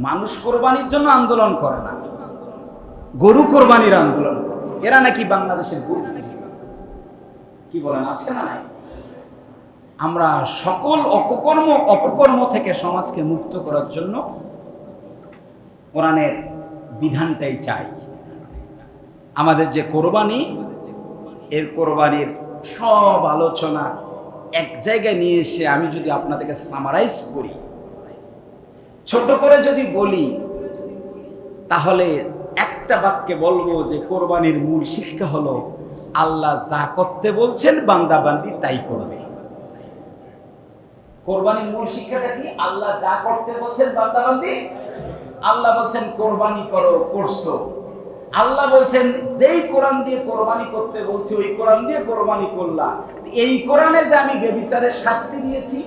মানুষ কোরবানির জন্য আন্দোলন করে না, গরু কোরবানির আন্দোলন করে। এরা নাকি বাংলাদেশের বুদ্ধিজীবী। কি বলেন, আছে না নাই? আমরা সকল অপকর্ম থেকে সমাজকে মুক্ত করার জন্য কোরআনের বিধানটাই চাই। আমাদের যে কোরবানি, এর কোরবানির সব আলোচনা এক জায়গায় নিয়ে এসে আমি যদি আপনাদেরকে সামারাইজ করি, ছোট করে যদি বলি, তাহলে একটা বাক্যে বলবো যে কোরবানির মূল শিক্ষা হলো আল্লাহ যা করতে বলছেন বান্দা বান্দি তাই করবে। কোরবানির মূল শিক্ষাটা কি? আল্লাহ যা করতে বলছেন বান্দা বান্দি। আল্লাহ বলছেন কোরবানি করো, করছো। আল্লাহ বলছেন যেই কোরআন দিয়ে কোরবানি করতে বলছি ওই কোরআন দিয়ে কোরবানি করলা। এই কোরআনে যে আমি ব্যভিচারের শাস্তি দিয়েছি,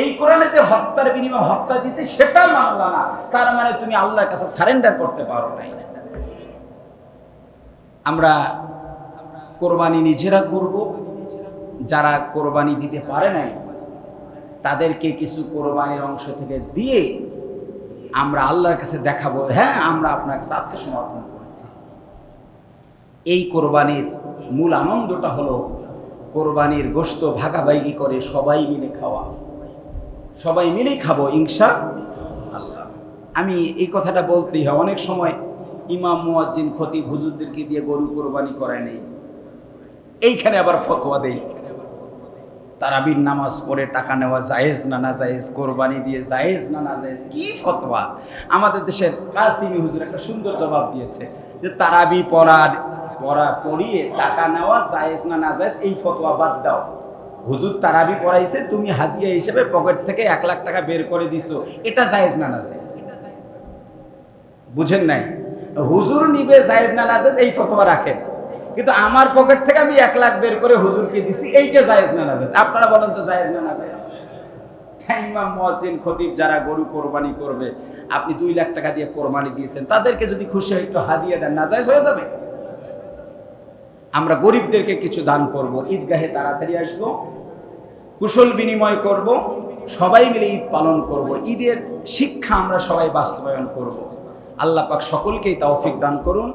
এই কোরআনে যে হত্যার বিনিময়ে হত্যা দিয়েছি সেটা মানলা না, তার মানে তুমি আল্লাহর কাছে সারেন্ডার করতে পারো নাই। আমরা কোরবানি নিজেরা করব, যারা কোরবানি দিতে পারে নাই তাদেরকে কিছু কোরবানির অংশ থেকে দিয়ে আমরা আল্লাহর কাছে দেখাবো, হ্যাঁ আমরা আপনার কাছে আত্মসমর্পণ করেছি। এই কোরবানির মূল আনন্দটা হলো কোরবানির গোশত ভাগাভাগি করে সবাই মিলে খাওয়া, সবাই মিলেই খাবো ইনশাআল্লাহ। আমি এই কথাটা বলতেই হয়, অনেক সময় ইমাম মুয়াজ্জিন খতিব হুজুরদেরকে দিয়ে গরু কোরবানি করায় নেই, এইখানে আবার ফতোয়া দেই তারাবির নামাজ পড়ে টাকা নেওয়া জায়েজ না না জায়েজ, কোরবানি দিয়ে জায়েজ না না জায়েজ, কি ফতোয়া! আমাদের দেশের কাসিমি হুজুর একটা সুন্দর জবাব দিয়েছে যে তারাবি পড়িয়ে টাকা নেওয়া জায়েজ না না জায়েজ, এই ফতোয়া বাদ দাও। হুজুর তারাবি পড়াইছে, তুমি হাদিয়া হিসেবে পকেট থেকে 1 লাখ টাকা বের করে দিছো, এটা জায়েজ না না জায়েজ? বুঝেন নাই? হুজুর নিবে জায়েজ না না জায়েজ এই ফতোয়া রাখেন, কিন্তু আমার পকেট থেকে আমি 1 লাখ বের করে হুজুরকে দিছি, এইটা জায়েজ না না জায়েজ? আপনারা বলেন তো জায়েজ না না জায়েজ? ইমাম মুয়াজ্জিন খতিব যারা গরু কোরবানি করবে, আপনি 2 লাখ টাকা দিয়ে কোরবানি দিয়েছেন, তাদেরকে যদি খুশি হয় একটু হাদিয়া দেন, না জায়েজ হয়ে যাবে? আমরা গরিবদেরকে কিছু দান করব, ঈদগাহে তাড়াতাড়ি আসবো, কুশল বিনিময় করব, সবাই মিলে ঈদ পালন করব, ঈদের শিক্ষা আমরা সবাই বাস্তবায়ন করব। আল্লাহ পাক সকলকেই তৌফিক দান করুন।